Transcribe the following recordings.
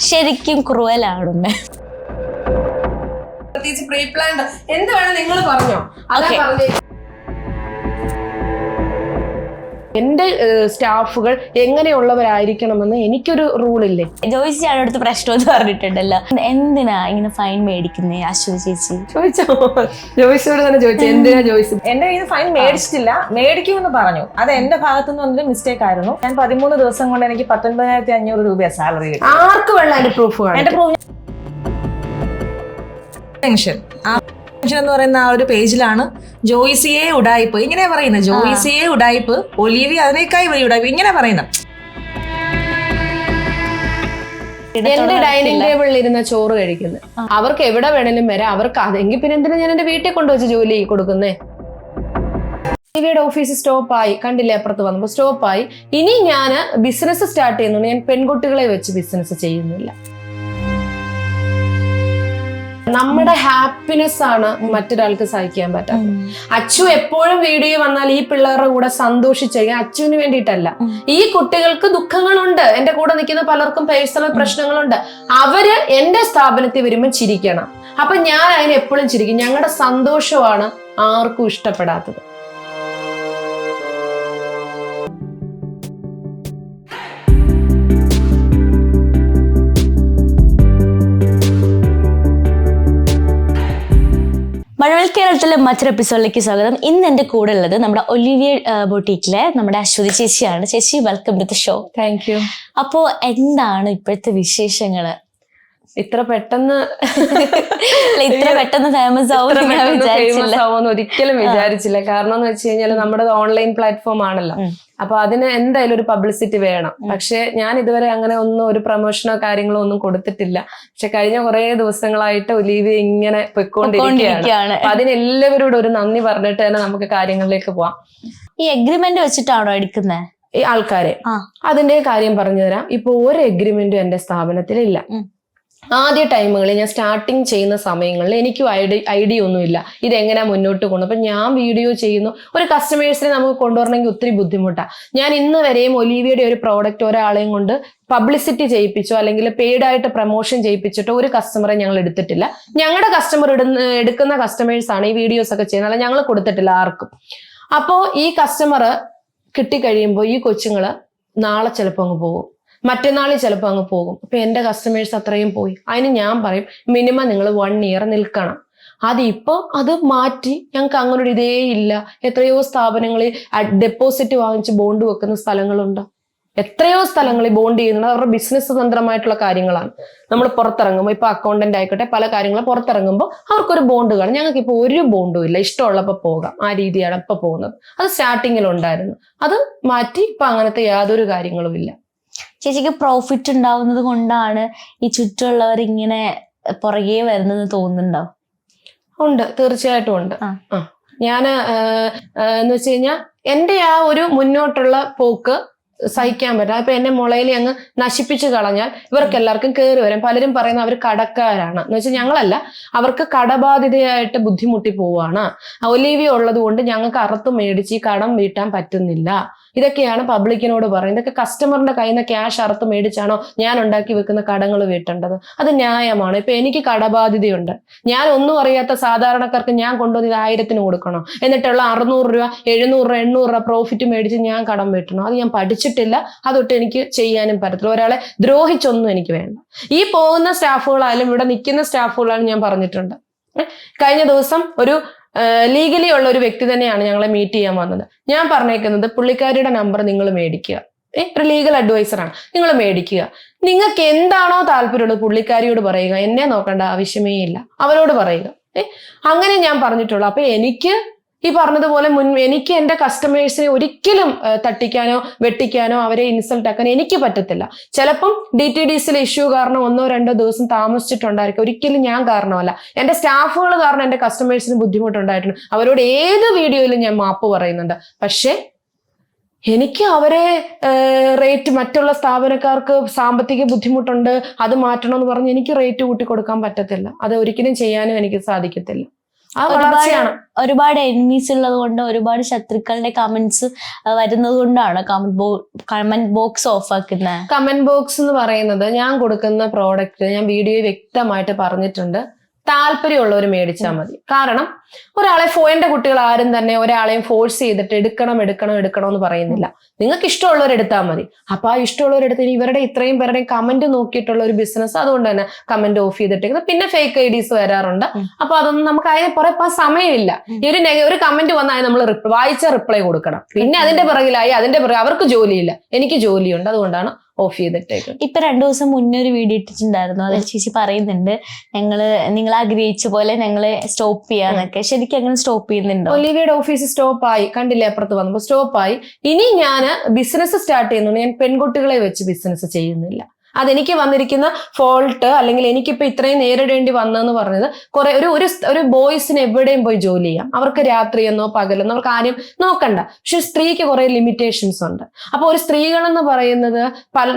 ശരിക്കും ക്രൂവലാണ്. പ്രത്യേകിച്ച് pre planned എന്ത് വേണം നിങ്ങൾ പറഞ്ഞോ. എന്റെ സ്റ്റാഫുകൾ എങ്ങനെയുള്ളവരായിരിക്കണമെന്ന് എനിക്കൊരു റൂളില്ലേ. ജോയിസി അടുത്ത് പ്രശ്നമെന്ന് പറഞ്ഞിട്ടുണ്ടല്ലോ, എന്തിനാ ഇങ്ങനെ ഫൈൻ മേടിക്കുന്നേ അശ്വതി ചേച്ചി? ചോദിച്ചോ, ജോയിസിയോട് തന്നെ ചോദിച്ചു എന്തിനാ ജോയിസി. എന്റെ കയ്യിൽ ഫൈൻ മേടിച്ചിട്ടില്ല, മേടിക്കുമെന്ന് പറഞ്ഞു. അത് എന്റെ ഭാഗത്തുനിന്ന് വന്നൊരു മിസ്റ്റേക്ക് ആയിരുന്നു. ഞാൻ 13 ദിവസം കൊണ്ട് എനിക്ക് 19,500 രൂപ സാലറി കിട്ടി. ആർക്ക് വേണം അതിന്റെ പ്രൂഫ്? എന്റെ പ്രൂഫ് പെൻഷൻ എന്ന് പറയുന്ന ആ ഒരു പേജിലാണ് ജോയിസിയെ ഉഡായിപ്പ് ഇങ്ങനെ പറയുന്നത്. ജോയിസിയെ ഉഡായിപ്പ്, ഒലിവിയ അതിനേക്കായി വലിയ ഉഡായിപ്പ് ഇങ്ങനെ പറയുന്നത്. എന്റെ ഡൈനിങ് ടേബിളിൽ ഇരുന്ന ചോറ് കഴിക്കുന്നത് അവർക്ക് എവിടെ വേണേലും വരാം. അവർക്ക് അതെങ്കിൽ പിന്നെ എന്തിനാ ഞാൻ എന്റെ വീട്ടിൽ കൊണ്ടുവച്ച് ജോലി കൊടുക്കുന്നേ? ഒലിവിയുടെ ഓഫീസ് സ്റ്റോപ്പായി, കണ്ടില്ലേ അപ്പുറത്ത് വന്നപ്പോ സ്റ്റോപ്പായി. ഇനി ഞാൻ ബിസിനസ് സ്റ്റാർട്ട് ചെയ്യുന്നുണ്ട്. ഞാൻ പെൺകുട്ടികളെ വെച്ച് ബിസിനസ് ചെയ്യുന്നില്ല. നമ്മുടെ ഹാപ്പിനെസ് ആണ് മറ്റൊരാൾക്ക് സഹിക്കാൻ പറ്റാത്തത്. അച്ചു എപ്പോഴും വീഡിയോ വന്നാൽ ഈ പിള്ളേരുടെ കൂടെ സന്തോഷിച്ചെങ്കിൽ അച്ചുവിന് വേണ്ടിയിട്ടല്ല. ഈ കുട്ടികൾക്ക് ദുഃഖങ്ങളുണ്ട്, എന്റെ കൂടെ നിൽക്കുന്ന പലർക്കും പേഴ്സണൽ പ്രശ്നങ്ങളുണ്ട്. അവര് എന്റെ സ്ഥാപനത്തിൽ വരുമ്പോൾ ചിരിക്കണം. അപ്പൊ ഞാൻ അതിന് എപ്പോഴും ചിരിക്കും. ഞങ്ങളുടെ സന്തോഷമാണ് ആർക്കും ഇഷ്ടപ്പെടാത്തത്. മഴവിൽ കേരളത്തിലെ മറ്റൊരു എപ്പിസോഡിലേക്ക് സ്വാഗതം. ഇന്ന് എന്റെ കൂടെ ഉള്ളത് നമ്മുടെ ഒലിവിയ ബൊട്ടീക്കിലെ നമ്മുടെ അശ്വതി ചേച്ചിയാണ്. ചേച്ചി, welcome to the show. Thank you. അപ്പോ എന്താണ് ഇപ്പോഴത്തെ വിശേഷങ്ങള്? ഇത്ര പെട്ടെന്ന് ഫേമസ് ആവുമെന്ന് ഒരിക്കലും വിചാരിച്ചില്ല. കാരണം എന്ന് വെച്ച് കഴിഞ്ഞാൽ നമ്മുടെ ഓൺലൈൻ പ്ലാറ്റ്ഫോം ആണല്ലോ. അപ്പൊ അതിന് എന്തായാലും ഒരു പബ്ലിസിറ്റി വേണം. പക്ഷെ ഞാൻ ഇതുവരെ അങ്ങനെ ഒന്നും ഒരു പ്രൊമോഷനോ കാര്യങ്ങളോ ഒന്നും കൊടുത്തിട്ടില്ല. പക്ഷെ കഴിഞ്ഞ കുറെ ദിവസങ്ങളായിട്ട് ഒലിവിയ ഇങ്ങനെ പൊയ്ക്കൊണ്ടിരിക്കുകയാണ്. അപ്പൊ അതിനെല്ലാവരോടും ഒരു നന്ദി പറഞ്ഞിട്ട് തന്നെ നമുക്ക് കാര്യങ്ങളിലേക്ക് പോവാം. ഈ എഗ്രിമെന്റ് വെച്ചിട്ടാണോ എടുക്കുന്നത് ഈ ആൾക്കാരെ? അതിന്റെ കാര്യം പറഞ്ഞു തരാം. ഇപ്പൊ ഒരു എഗ്രിമെന്റും എന്റെ സ്ഥാപനത്തിലില്ല. ആദ്യ ടൈമുകളിൽ ഞാൻ സ്റ്റാർട്ടിങ് ചെയ്യുന്ന സമയങ്ങളിൽ എനിക്കും ഐഡിയ ഒന്നുമില്ല ഇതെങ്ങനെയാ മുന്നോട്ട് കൊണ്ടു. അപ്പൊ ഞാൻ വീഡിയോ ചെയ്യുന്നു. ഒരു കസ്റ്റമേഴ്സിനെ നമുക്ക് കൊണ്ടുവരണമെങ്കിൽ ഒത്തിരി ബുദ്ധിമുട്ടാണ്. ഞാൻ ഇന്ന് വരെയും ഒലിവിയുടെ ഒരു പ്രോഡക്റ്റ് ഒരാളെയും കൊണ്ട് പബ്ലിസിറ്റി ചെയ്യിപ്പിച്ചോ അല്ലെങ്കിൽ പെയ്ഡ് ആയിട്ട് പ്രൊമോഷൻ ചെയ്യിപ്പിച്ചിട്ടോ ഒരു കസ്റ്റമറെ ഞങ്ങൾ എടുത്തിട്ടില്ല. ഞങ്ങളുടെ കസ്റ്റമർ എടുക്കുന്ന കസ്റ്റമേഴ്സ് ആണ് ഈ വീഡിയോസ് ഒക്കെ ചെയ്യുന്നത്. അല്ല, ഞങ്ങൾ കൊടുത്തിട്ടില്ല ആർക്കും. അപ്പോ ഈ കസ്റ്റമർ കിട്ടിക്കഴിയുമ്പോൾ ഈ കൊച്ചുങ്ങള് നാളെ ചിലപ്പോൾ അങ്ങ് പോകും, മറ്റന്നാളിൽ ചിലപ്പോൾ അങ്ങ് പോകും. അപ്പൊ എന്റെ കസ്റ്റമേഴ്സ് അത്രയും പോയി. അതിന് ഞാൻ പറയും മിനിമം നിങ്ങൾ 1 year നിൽക്കണം. അതിപ്പോ അത് മാറ്റി ഞങ്ങൾക്ക് അങ്ങനെ ഒരു ഇതേ ഇല്ല. എത്രയോ സ്ഥാപനങ്ങളിൽ ഡെപ്പോസിറ്റ് വാങ്ങിച്ച് ബോണ്ട് വെക്കുന്ന സ്ഥലങ്ങളുണ്ട്. എത്രയോ സ്ഥലങ്ങളിൽ ബോണ്ട് ചെയ്യുന്നത് അവരുടെ ബിസിനസ് തന്ത്രമായിട്ടുള്ള കാര്യങ്ങളാണ്. നമ്മൾ പുറത്തിറങ്ങുമ്പോൾ ഇപ്പൊ അക്കൗണ്ടന്റ് ആയിക്കോട്ടെ പല കാര്യങ്ങളും പുറത്തിറങ്ങുമ്പോൾ അവർക്കൊരു ബോണ്ട് കാണും. ഞങ്ങൾക്ക് ഇപ്പൊ ഒരു ബോണ്ടും ഇല്ല, ഇഷ്ടമുള്ളപ്പോൾ പോകാം, ആ രീതിയാണ് ഇപ്പൊ പോകുന്നത്. അത് സ്റ്റാർട്ടിങ്ങിൽ ഉണ്ടായിരുന്നു. അത് മാറ്റി ഇപ്പൊ അങ്ങനത്തെ യാതൊരു കാര്യങ്ങളും ഇല്ല. ചേച്ചിക്ക് പ്രോഫിറ്റ് ഉണ്ടാവുന്നത് കൊണ്ടാണ് ഈ ചുറ്റുമുള്ളവർ ഇങ്ങനെ പുറകെ വരുന്നത് തോന്നുന്നുണ്ടോ? ഉണ്ട്, തീർച്ചയായിട്ടും ഉണ്ട്. ഞാന് എന്ന് വെച്ച് കഴിഞ്ഞാൽ എന്റെ ആ ഒരു മുന്നോട്ടുള്ള പോക്ക് സഹിക്കാൻ പറ്റാം. ഇപ്പൊ എന്നെ മുളയിൽ അങ്ങ് നശിപ്പിച്ചു കളഞ്ഞാൽ ഇവർക്ക് എല്ലാവർക്കും കയറി വരാം. പലരും പറയുന്നത് അവർ കടക്കാരാണ് എന്ന് വെച്ചാൽ ഞങ്ങളല്ല, അവർക്ക് കടബാധിതയായിട്ട് ബുദ്ധിമുട്ടി പോവാണ്. ഒലിവിയ ഉള്ളത് കൊണ്ട് ഞങ്ങൾക്ക് അറുത്ത് മേടിച്ച് ഈ കടം വീട്ടാൻ പറ്റുന്നില്ല. ഇതൊക്കെയാണ് പബ്ലിക്കിനോട് പറയുന്നത്. ഇതൊക്കെ കസ്റ്റമറിന്റെ കയ്യിൽ നിന്ന് ക്യാഷ് അറുത്ത് മേടിച്ചാണോ ഞാൻ ഉണ്ടാക്കി വെക്കുന്ന കടങ്ങൾ വീട്ടേണ്ടത്? അത് ന്യായമാണ്. ഇപ്പൊ എനിക്ക് കടബാധിതയുണ്ട്. ഞാൻ ഒന്നും അറിയാത്ത സാധാരണക്കാർക്ക് ഞാൻ കൊണ്ടുവന്ന് 1000-ന് കൊടുക്കണോ? എന്നിട്ടുള്ള 600 രൂപ 700 രൂപ 800 രൂപ പ്രോഫിറ്റ് മേടിച്ച് ഞാൻ കടം വീട്ടണോ? അത് ഞാൻ പഠിച്ചിട്ടില്ല. അതൊട്ട് എനിക്ക് ചെയ്യാനും പറ്റത്തില്ല. ഒരാളെ ദ്രോഹിച്ചൊന്നും എനിക്ക് വേണ്ട. ഈ പോകുന്ന സ്റ്റാഫുകളായാലും ഇവിടെ നിൽക്കുന്ന സ്റ്റാഫുകളായാലും ഞാൻ പറഞ്ഞിട്ടുണ്ട്. കഴിഞ്ഞ ദിവസം ഒരു ലീഗലി ഉള്ള ഒരു വ്യക്തി തന്നെയാണ് ഞങ്ങളെ മീറ്റ് ചെയ്യാൻ വന്നത്. ഞാൻ പറഞ്ഞേക്കുന്നത് പുള്ളിക്കാരിയുടെ നമ്പർ നിങ്ങൾ മേടിക്കുക. ഒരു ലീഗൽ അഡ്വൈസറാണ്, നിങ്ങൾ മേടിക്കുക. നിങ്ങൾക്ക് എന്താണോ താല്പര്യമുള്ളത് പുള്ളിക്കാരിയോട് പറയുക. എന്നെ നോക്കേണ്ട ആവശ്യമേ ഇല്ല, അവരോട് പറയുക. അങ്ങനെ ഞാൻ പറഞ്ഞിട്ടുള്ളൂ. അപ്പൊ എനിക്ക് ഈ പറഞ്ഞതുപോലെ എനിക്ക് എന്റെ കസ്റ്റമേഴ്സിനെ ഒരിക്കലും തട്ടിക്കാനോ വെട്ടിക്കാനോ അവരെ ഇൻസൾട്ട് ആക്കാനോ എനിക്ക് പറ്റത്തില്ല. ചിലപ്പം DTDCയിലെ ഇഷ്യൂ കാരണം 1-2 ദിവസം താമസിച്ചിട്ടുണ്ടായിരിക്കും. ഒരിക്കലും ഞാൻ കാരണമല്ല, എന്റെ സ്റ്റാഫുകൾ കാരണം എന്റെ കസ്റ്റമേഴ്സിന് ബുദ്ധിമുട്ടുണ്ടായിട്ടുണ്ട്. അവരോട് ഏത് വീഡിയോയിലും ഞാൻ മാപ്പ് പറയുന്നുണ്ട്. പക്ഷെ എനിക്ക് അവരെ റേറ്റ് മറ്റുള്ള സ്ഥാപനക്കാർക്ക് സാമ്പത്തിക ബുദ്ധിമുട്ടുണ്ട് അത് മാറ്റണമെന്ന് പറഞ്ഞ് എനിക്ക് റേറ്റ് കൂട്ടി കൊടുക്കാൻ പറ്റത്തില്ല. അത് ഒരിക്കലും ചെയ്യാനും എനിക്ക് സാധിക്കത്തില്ല. ആ വളർച്ചയാണ്. ഒരുപാട് എനിമീസ് ഉള്ളത് കൊണ്ട്, ഒരുപാട് ശത്രുക്കളുടെ കമന്റ്സ് വരുന്നത് കൊണ്ടാണ് കമന്റ് ബോക്സ് ഓഫ് ആക്കുന്നത്. കമന്റ് ബോക്സ് എന്ന് പറയുന്നത് ഞാൻ കൊടുക്കുന്ന പ്രോഡക്റ്റ് ഞാൻ വീഡിയോയിൽ വ്യക്തമായിട്ട് പറഞ്ഞിട്ടുണ്ട്, താല്പര്യമുള്ളവർ മേടിച്ചാൽ മതി. കാരണം ഒരാളെ എന്റെ കുട്ടികൾ ആരും തന്നെ ഒരാളെയും ഫോഴ്സ് ചെയ്തിട്ട് എടുക്കണം എന്ന് പറയുന്നില്ല. നിങ്ങൾക്ക് ഇഷ്ടമുള്ളവർ എടുത്താൽ മതി. അപ്പൊ ആ ഇഷ്ടമുള്ളവരെടുത്ത് ഇവരുടെ ഇത്രയും പേരുടെയും കമന്റ് നോക്കിയിട്ടുള്ള ഒരു ബിസിനസ്, അതുകൊണ്ട് തന്നെ കമന്റ് ഓഫ് ചെയ്തിട്ടേക്കുന്നത്. പിന്നെ ഫേക്ക് ഐഡീസ് വരാറുണ്ട്. അപ്പൊ അതൊന്നും നമുക്ക് അതിനെ പറയാൻ സമയമില്ല. ഈ ഒരു കമന്റ് വന്നാൽ നമ്മൾ വായിച്ച റിപ്ലൈ കൊടുക്കണം. പിന്നെ അതിന്റെ പിറകിലായി അവർക്ക് ജോലിയില്ല, എനിക്ക് ജോലിയുണ്ട്, അതുകൊണ്ടാണ് ഓഫ് ചെയ്തിട്ടേക്കും. ഇപ്പൊ 2 ദിവസം മുന്നേ ഒരു വീഡിയോ ഇട്ടിട്ടുണ്ടായിരുന്നു, അതിൽ ചേച്ചി പറയുന്നുണ്ട് നിങ്ങൾ ആഗ്രഹിച്ച പോലെ ഞങ്ങള് സ്റ്റോപ്പ് ചെയ്യാന്നൊക്കെ. ശരിക്കും അങ്ങനെ സ്റ്റോപ്പ് ചെയ്യുന്നുണ്ടോ? ഒലിവിയുടെ ഓഫീസ് സ്റ്റോപ്പായി, കണ്ടില്ലേ അപ്പുറത്ത് വന്നപ്പോ സ്റ്റോപ്പായി. ഇനി ഞാൻ ബിസിനസ് സ്റ്റാർട്ട് ചെയ്യുന്നുണ്ട്. ഞാൻ പെൺകുട്ടികളെ വെച്ച് ബിസിനസ് ചെയ്യുന്നില്ല. അതെനിക്ക് വന്നിരിക്കുന്ന ഫോൾട്ട്, അല്ലെങ്കിൽ എനിക്കിപ്പോ ഇത്രയും നേരിടേണ്ടി വന്നെന്ന് പറഞ്ഞത് കുറെ ഒരു ബോയ്സിന് എവിടെയും പോയി ജോലി ചെയ്യാം. അവർക്ക് രാത്രിയെന്നോ പകലെന്നോ അവർക്ക് ആരും നോക്കണ്ട. പക്ഷെ സ്ത്രീക്ക് കുറെ ലിമിറ്റേഷൻസ് ഉണ്ട്. അപ്പൊ ഒരു സ്ത്രീകളെന്ന് പറയുന്നത്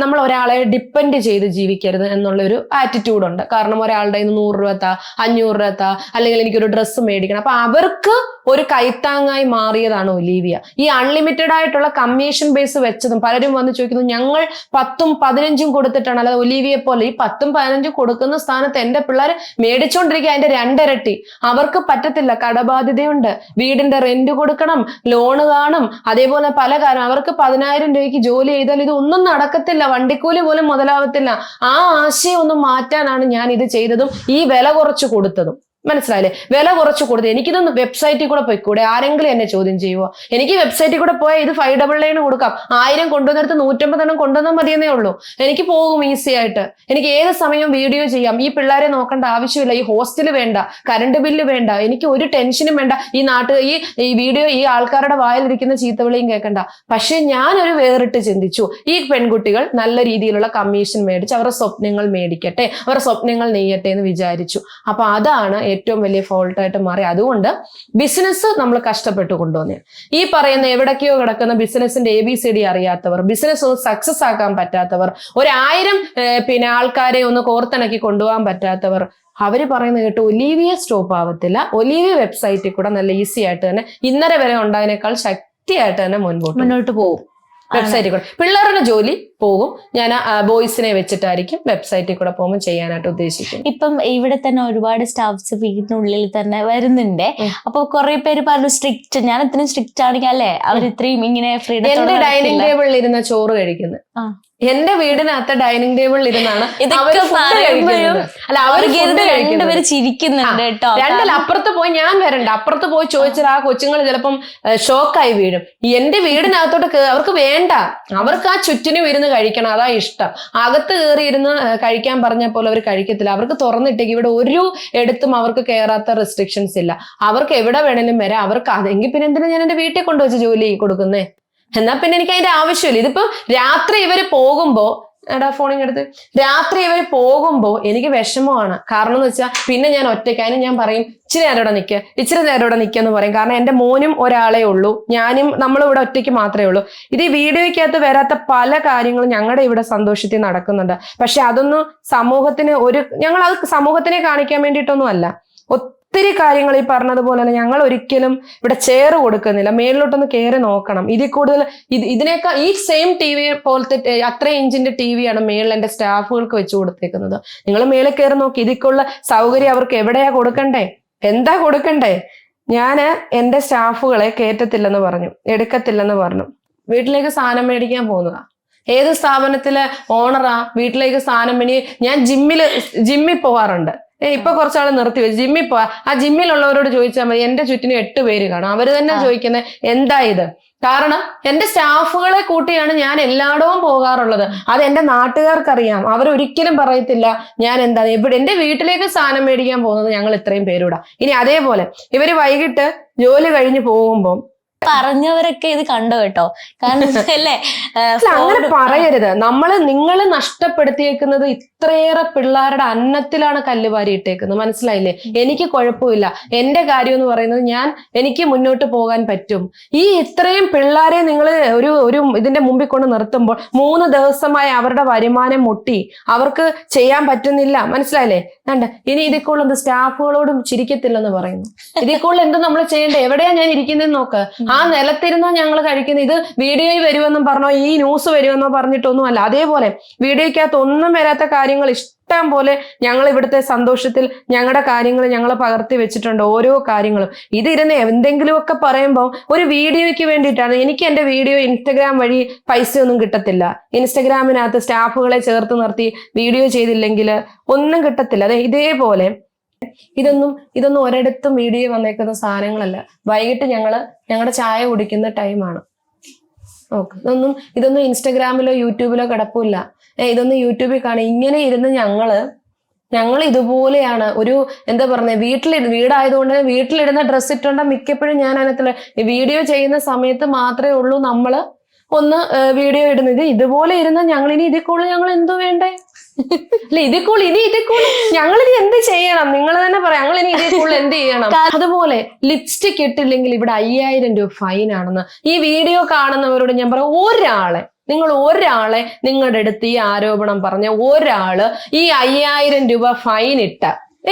നമ്മൾ ഒരാളെ ഡിപ്പെൻഡ് ചെയ്ത് ജീവിക്കരുത് എന്നുള്ളൊരു ആറ്റിറ്റ്യൂഡ് ഉണ്ട്. കാരണം ഒരാളുടെ 100 രൂപ താ, 500 രൂപ താ, അല്ലെങ്കിൽ എനിക്കൊരു ഡ്രസ്സ് മേടിക്കണം. അപ്പൊ അവർക്ക് ഒരു കൈത്താങ്ങായി മാറിയതാണ് ഒലീവിയ. ഈ അൺലിമിറ്റഡ് ആയിട്ടുള്ള കമ്മീഷൻ ബേസ് വെച്ചതും പലരും വന്ന് ചോദിക്കുന്നു, ഞങ്ങൾ 10ഉം 15ഉം കൊടുത്തിട്ടാണ്. അല്ലാതെ ഒലീവിയെ പോലെ ഈ 10ഉം 15ഉം കൊടുക്കുന്ന സ്ഥാനത്ത് എന്റെ പിള്ളേർ മേടിച്ചോണ്ടിരിക്കുക അതിന്റെ 2 ഇരട്ടി. അവർക്ക് പറ്റത്തില്ല, കടബാധ്യതയുണ്ട്, വീടിന്റെ റെന്റ് കൊടുക്കണം, ലോണ് കാണും, അതേപോലെ പല കാര്യം. അവർക്ക് 10,000 രൂപയ്ക്ക് ജോലി ചെയ്താൽ ഇതൊന്നും നടക്കത്തില്ല, വണ്ടിക്കൂലി പോലും മുതലാവത്തില്ല. ആ ആശയം ഒന്ന് മാറ്റാനാണ് ഞാൻ ഇത് ചെയ്തതും ഈ വില കുറച്ച് കൊടുത്തതും. മനസ്സിലായില്ലേ? വില കുറച്ച് കൊടുത്ത് എനിക്കിതൊന്ന് വെബ്സൈറ്റിൽ കൂടെ പോയിക്കൂടെ? ആരെങ്കിലും എന്നെ ചോദ്യം ചെയ്യുമോ? എനിക്ക് വെബ്സൈറ്റിൽ കൂടെ പോയാൽ ഇത് 599 കൊടുക്കാം. 1000 കൊണ്ടുവന്നിടത്ത് 150 കൊണ്ടുവന്നാൽ മതിയെന്നേ ഉള്ളൂ. എനിക്ക് പോകും ഈസി ആയിട്ട്. എനിക്ക് ഏത് സമയവും വീഡിയോ ചെയ്യാം. ഈ പിള്ളേരെ നോക്കേണ്ട ആവശ്യമില്ല. ഈ ഹോസ്റ്റല് വേണ്ട, കറണ്ട് ബില്ല് വേണ്ട, എനിക്ക് ഒരു ടെൻഷനും വേണ്ട. ഈ വീഡിയോ ഈ ആൾക്കാരുടെ വായിലിരിക്കുന്ന ചീത്തവിളിയും കേൾക്കണ്ട. പക്ഷെ ഞാനൊരു വേറിട്ട് ചിന്തിച്ചു, ഈ പെൺകുട്ടികൾ നല്ല രീതിയിലുള്ള കമ്മീഷൻ മേടിച്ച് അവരുടെ സ്വപ്നങ്ങൾ മേടിക്കട്ടെ, അവരുടെ സ്വപ്നങ്ങൾ നെയ്യട്ടെ എന്ന് വിചാരിച്ചു. അപ്പൊ അതാണ് ഏറ്റവും വലിയ ഫോൾട്ടായിട്ട് മാറി. അതുകൊണ്ട് ബിസിനസ് നമ്മൾ കഷ്ടപ്പെട്ട് കൊണ്ടുവന്നേ. ഈ പറയുന്ന എവിടേക്കോ കിടക്കുന്ന ബിസിനസിന്റെ ABCD അറിയാത്തവർ, ബിസിനസ് ഒന്ന് സക്സസ് ആക്കാൻ പറ്റാത്തവർ, 1000 ആൾക്കാരെ ഒന്ന് കോർത്തിണക്കി കൊണ്ടുപോകാൻ പറ്റാത്തവർ, അവര് പറയുന്നത് കേട്ട് ഒലീവിയ സ്റ്റോപ്പ് ആവത്തില്ല. ഒലീവിയ വെബ്സൈറ്റിൽ കൂടെ നല്ല ഈസി ആയിട്ട് തന്നെ ഇന്നലെ വരെ ഉണ്ടായതിനേക്കാൾ ശക്തിയായിട്ട് തന്നെ മുന്നോട്ട് പോകും. വെബ്സൈറ്റിൽ കൂടെ പിള്ളേരുടെ ജോലി പോകും. ഞാൻ ബോയ്സിനെ വെച്ചിട്ടായിരിക്കും വെബ്സൈറ്റിൽ കൂടെ പോകുമ്പോൾ ചെയ്യാനായിട്ട് ഉദ്ദേശിക്കുന്നത്. ഇപ്പം ഇവിടെ തന്നെ ഒരുപാട് സ്റ്റാഫ്സ് വീടിനുള്ളിൽ തന്നെ വരുന്നുണ്ട്. അപ്പൊ കുറെ പേര് പറഞ്ഞു സ്ട്രിക്റ്റ്, ഞാൻ ഇത്രയും സ്ട്രിക്റ്റ് ആണെങ്കിൽ അല്ലേ അവർ ഇത്രയും ഇങ്ങനെ ഫ്രീഡം. എന്റെ ഡൈനിങ് ടേബിളിൽ ഇരുന്ന ചോറ് കഴിക്കുന്നത്, എന്റെ വീടിനകത്ത് ഡൈനിങ് ടേബിളിൽ ഇരുന്നാണ് രണ്ടുപേര് ചിരിക്കുന്നുണ്ട് കേട്ടോ. രണ്ടല്ല, അപ്പുറത്ത് പോയി ഞാൻ വരണ്ട, അപ്പുറത്ത് പോയി ചോദിച്ചാൽ ആ കൊച്ചുങ്ങൾ ചിലപ്പം ഷോക്കായി വീഴും. എന്റെ വീടിനകത്തോട്ട് അവർക്ക് വേണ്ട, അവർക്ക് ആ ചുറ്റിനും ഇരുന്ന് കഴിക്കണം, അതാ ഇഷ്ടം. അകത്ത് കയറി ഇരുന്ന് കഴിക്കാൻ പറഞ്ഞ പോലെ അവർ കഴിക്കത്തില്ല. അവർക്ക് തുറന്നിട്ടേക്ക് ഇവിടെ ഒരു എടുത്തും അവർക്ക് കയറാത്ത റെസ്ട്രിക്ഷൻസ് ഇല്ല. അവർക്ക് എവിടെ വേണേലും വരാം. അവർക്ക് അതെങ്കിൽ പിന്നെ എന്തിനാ ഞാൻ എന്റെ വീട്ടിൽ കൊണ്ടുവച്ച് ജോലി കൊടുക്കുന്നേ? എന്നാ പിന്നെ എനിക്ക് അതിന്റെ ആവശ്യമില്ല. ഇതിപ്പം രാത്രി ഇവര് പോകുമ്പോ രാത്രി ഇവര് പോകുമ്പോ എനിക്ക് വിഷമമാണ്. കാരണം എന്ന് വെച്ചാൽ പിന്നെ ഞാൻ ഒറ്റയ്ക്ക്, അതിന് ഞാൻ പറയും ഇച്ചിരി നേരം ഇവിടെ നിൽക്കെന്ന് പറയും. കാരണം എന്റെ മോനും ഒരാളെ ഉള്ളൂ, ഞാനും നമ്മളിവിടെ ഒറ്റയ്ക്ക് മാത്രമേ ഉള്ളൂ. ഇത് ഈ വീഡിയോയ്ക്കകത്ത് വരാത്ത പല കാര്യങ്ങളും ഞങ്ങളുടെ ഇവിടെ സന്തോഷത്തിൽ നടക്കുന്നുണ്ട്. പക്ഷെ അതൊന്നും ഞങ്ങൾ അത് സമൂഹത്തിനെ കാണിക്കാൻ വേണ്ടിയിട്ടൊന്നും അല്ല. ഒത്തിരി കാര്യങ്ങൾ ഈ പറഞ്ഞതുപോലെ തന്നെ ഞങ്ങൾ ഒരിക്കലും ഇവിടെ ചെയർ കൊടുക്കുന്നില്ല. മേളിലോട്ടൊന്ന് കയറി നോക്കണം. ഇതിൽ കൂടുതൽ ഇതിനേക്കാൾ ഈ സെയിം TV പോലത്തെ അത്ര ഇഞ്ചിന്റെ TV മേളിൽ എന്റെ സ്റ്റാഫുകൾക്ക് വെച്ച് കൊടുത്തേക്കുന്നത്. നിങ്ങൾ മേളിൽ കയറി നോക്കി, ഇതിക്കുള്ള സൗകര്യം അവർക്ക് എവിടെയാ കൊടുക്കണ്ടേ, എന്താ കൊടുക്കണ്ടേ? ഞാന് എന്റെ സ്റ്റാഫുകളെ കയറ്റത്തില്ലെന്ന് പറഞ്ഞു, എടുക്കത്തില്ലെന്ന് പറഞ്ഞു. വീട്ടിലേക്ക് സാധനം മേടിക്കാൻ പോകുന്നതാ. ഏത് സ്ഥാപനത്തിലെ ഓണറാ വീട്ടിലേക്ക് സാധനം ഞാൻ ജിമ്മിൽ പോവാറുണ്ട്. ഇപ്പൊ കുറച്ചാൾ നിർത്തി വെച്ച് ജിമ്മിൽ പോവാ. ആ ജിമ്മിലുള്ളവരോട് ചോദിച്ചാൽ മതി, എന്റെ ചുറ്റിനും 8 പേര് കാണും. അവര് തന്നെ ചോദിക്കുന്നത് എന്താ ഇത്? കാരണം എന്റെ സ്റ്റാഫുകളെ കൂട്ടിയാണ് ഞാൻ എല്ലായിടവും പോകാറുള്ളത്. അത് എന്റെ നാട്ടുകാർക്കറിയാം. അവരൊരിക്കലും പറയത്തില്ല ഞാൻ എന്താ എന്റെ വീട്ടിലേക്ക് സാധനം മേടിക്കാൻ പോകുന്നത് ഞങ്ങൾ ഇത്രയും പേരൂടാ. ഇനി അതേപോലെ ഇവര് വൈകിട്ട് ജോലി കഴിഞ്ഞ് പോകുമ്പോൾ പറഞ്ഞവരൊക്കെ ഇത് കണ്ടു കേട്ടോ. കാരണം അല്ലേ അങ്ങനെ പറയരുത്. നിങ്ങള് നഷ്ടപ്പെടുത്തിയേക്കുന്നത് ഇത്രയേറെ പിള്ളേരുടെ അന്നത്തിലാണ് കല്ലുവാരി ഇട്ടേക്കുന്നത്. മനസ്സിലായില്ലേ? എനിക്ക് കുഴപ്പമില്ല, എന്റെ കാര്യം എന്ന് പറയുന്നത് എനിക്ക് മുന്നോട്ട് പോകാൻ പറ്റും. ഈ ഇത്രയും പിള്ളേരെ നിങ്ങൾ ഒരു ഇതിന്റെ മുമ്പിൽ കൊണ്ട് നിർത്തുമ്പോൾ 3 ദിവസമായി അവരുടെ വരുമാനം മുട്ടി, അവർക്ക് ചെയ്യാൻ പറ്റുന്നില്ല. മനസ്സിലായില്ലേ? കണ്ട, ഇനി ഇതിൽ കൂടുതൽ സ്റ്റാഫുകളോടും ചിരിക്കത്തില്ലെന്ന് പറയുന്നു. ഇതിൽ കൂടുതൽ എന്ത് നമ്മൾ ചെയ്യേണ്ടത്? എവിടെയാ ഞാൻ ഇരിക്കുന്നതെന്ന് നോക്ക്. ആ നിലത്തിരുന്നോ ഞങ്ങൾ കഴിക്കുന്നത്? ഇത് വീഡിയോയിൽ വരുമെന്നും പറഞ്ഞോ, ഈ ന്യൂസ് വരുമെന്നോ പറഞ്ഞിട്ടൊന്നും അല്ല. അതേപോലെ വീഡിയോയ്ക്കകത്ത് ഒന്നും വരാത്ത കാര്യങ്ങൾ ഇഷ്ടം പോലെ ഞങ്ങൾ ഇവിടുത്തെ സന്തോഷത്തിൽ ഞങ്ങളുടെ കാര്യങ്ങൾ ഞങ്ങൾ പകർത്തി വെച്ചിട്ടുണ്ട്. ഓരോ കാര്യങ്ങളും ഇതിരുന്ന് എന്തെങ്കിലുമൊക്കെ പറയുമ്പോൾ ഒരു വീഡിയോയ്ക്ക് വേണ്ടിയിട്ടാണ്. എനിക്ക് എന്റെ വീഡിയോ ഇൻസ്റ്റഗ്രാം വഴി പൈസയൊന്നും കിട്ടത്തില്ല. ഇൻസ്റ്റഗ്രാമിനകത്ത് സ്റ്റാഫുകളെ ചേർത്ത് നിർത്തി വീഡിയോ ചെയ്തില്ലെങ്കിൽ ഒന്നും കിട്ടത്തില്ല. അതെ, ഇതേപോലെ ഇതൊന്നും ഒരിടത്തും വീഡിയോ വന്നേക്കുന്ന സാധനങ്ങളല്ല. വൈകിട്ട് ഞങ്ങളുടെ ചായ കുടിക്കുന്ന ടൈമാണ്. ഓക്കെ, ഇതൊന്നും ഇൻസ്റ്റഗ്രാമിലോ യൂട്യൂബിലോ കിടപ്പില്ല. ഇതൊന്നും യൂട്യൂബിൽ കാണും. ഇങ്ങനെ ഇരുന്ന് ഞങ്ങൾ ഇതുപോലെയാണ്. ഒരു എന്താ പറയുക, വീടായതുകൊണ്ട് വീട്ടിലിടുന്ന ഡ്രസ്സ് ഇട്ടുണ്ട മിക്കപ്പോഴും ഞാൻ അതിനകത്ത് വീഡിയോ ചെയ്യുന്ന സമയത്ത് മാത്രമേ ഉള്ളൂ നമ്മൾ ഒന്ന് വീഡിയോ ഇടുന്നത്. ഇതുപോലെ ഇരുന്ന് ഞങ്ങളിനി ഇതിൽ കൂടുതൽ ഞങ്ങൾ എന്തോ വേണ്ടേ? അല്ല, ഇതിൽ കൂടുതൽ ഞങ്ങളിനി എന്ത് ചെയ്യണം? നിങ്ങൾ തന്നെ പറയാം, ഞങ്ങളിനി ഇതിൽ കൂടുതൽ എന്ത് ചെയ്യണം? അതുപോലെ ലിപ്സ്റ്റിക് ഇട്ടില്ലെങ്കിൽ ഇവിടെ 5000 രൂപ ഫൈൻ ആണെന്ന് ഈ വീഡിയോ കാണുന്നവരോട് ഞാൻ പറയാം. നിങ്ങൾ ഒരാളെ നിങ്ങളുടെ അടുത്ത് ഈ ആരോപണം പറഞ്ഞ ഒരാള് ഈ 5000 രൂപ ഫൈൻ ഇട്ട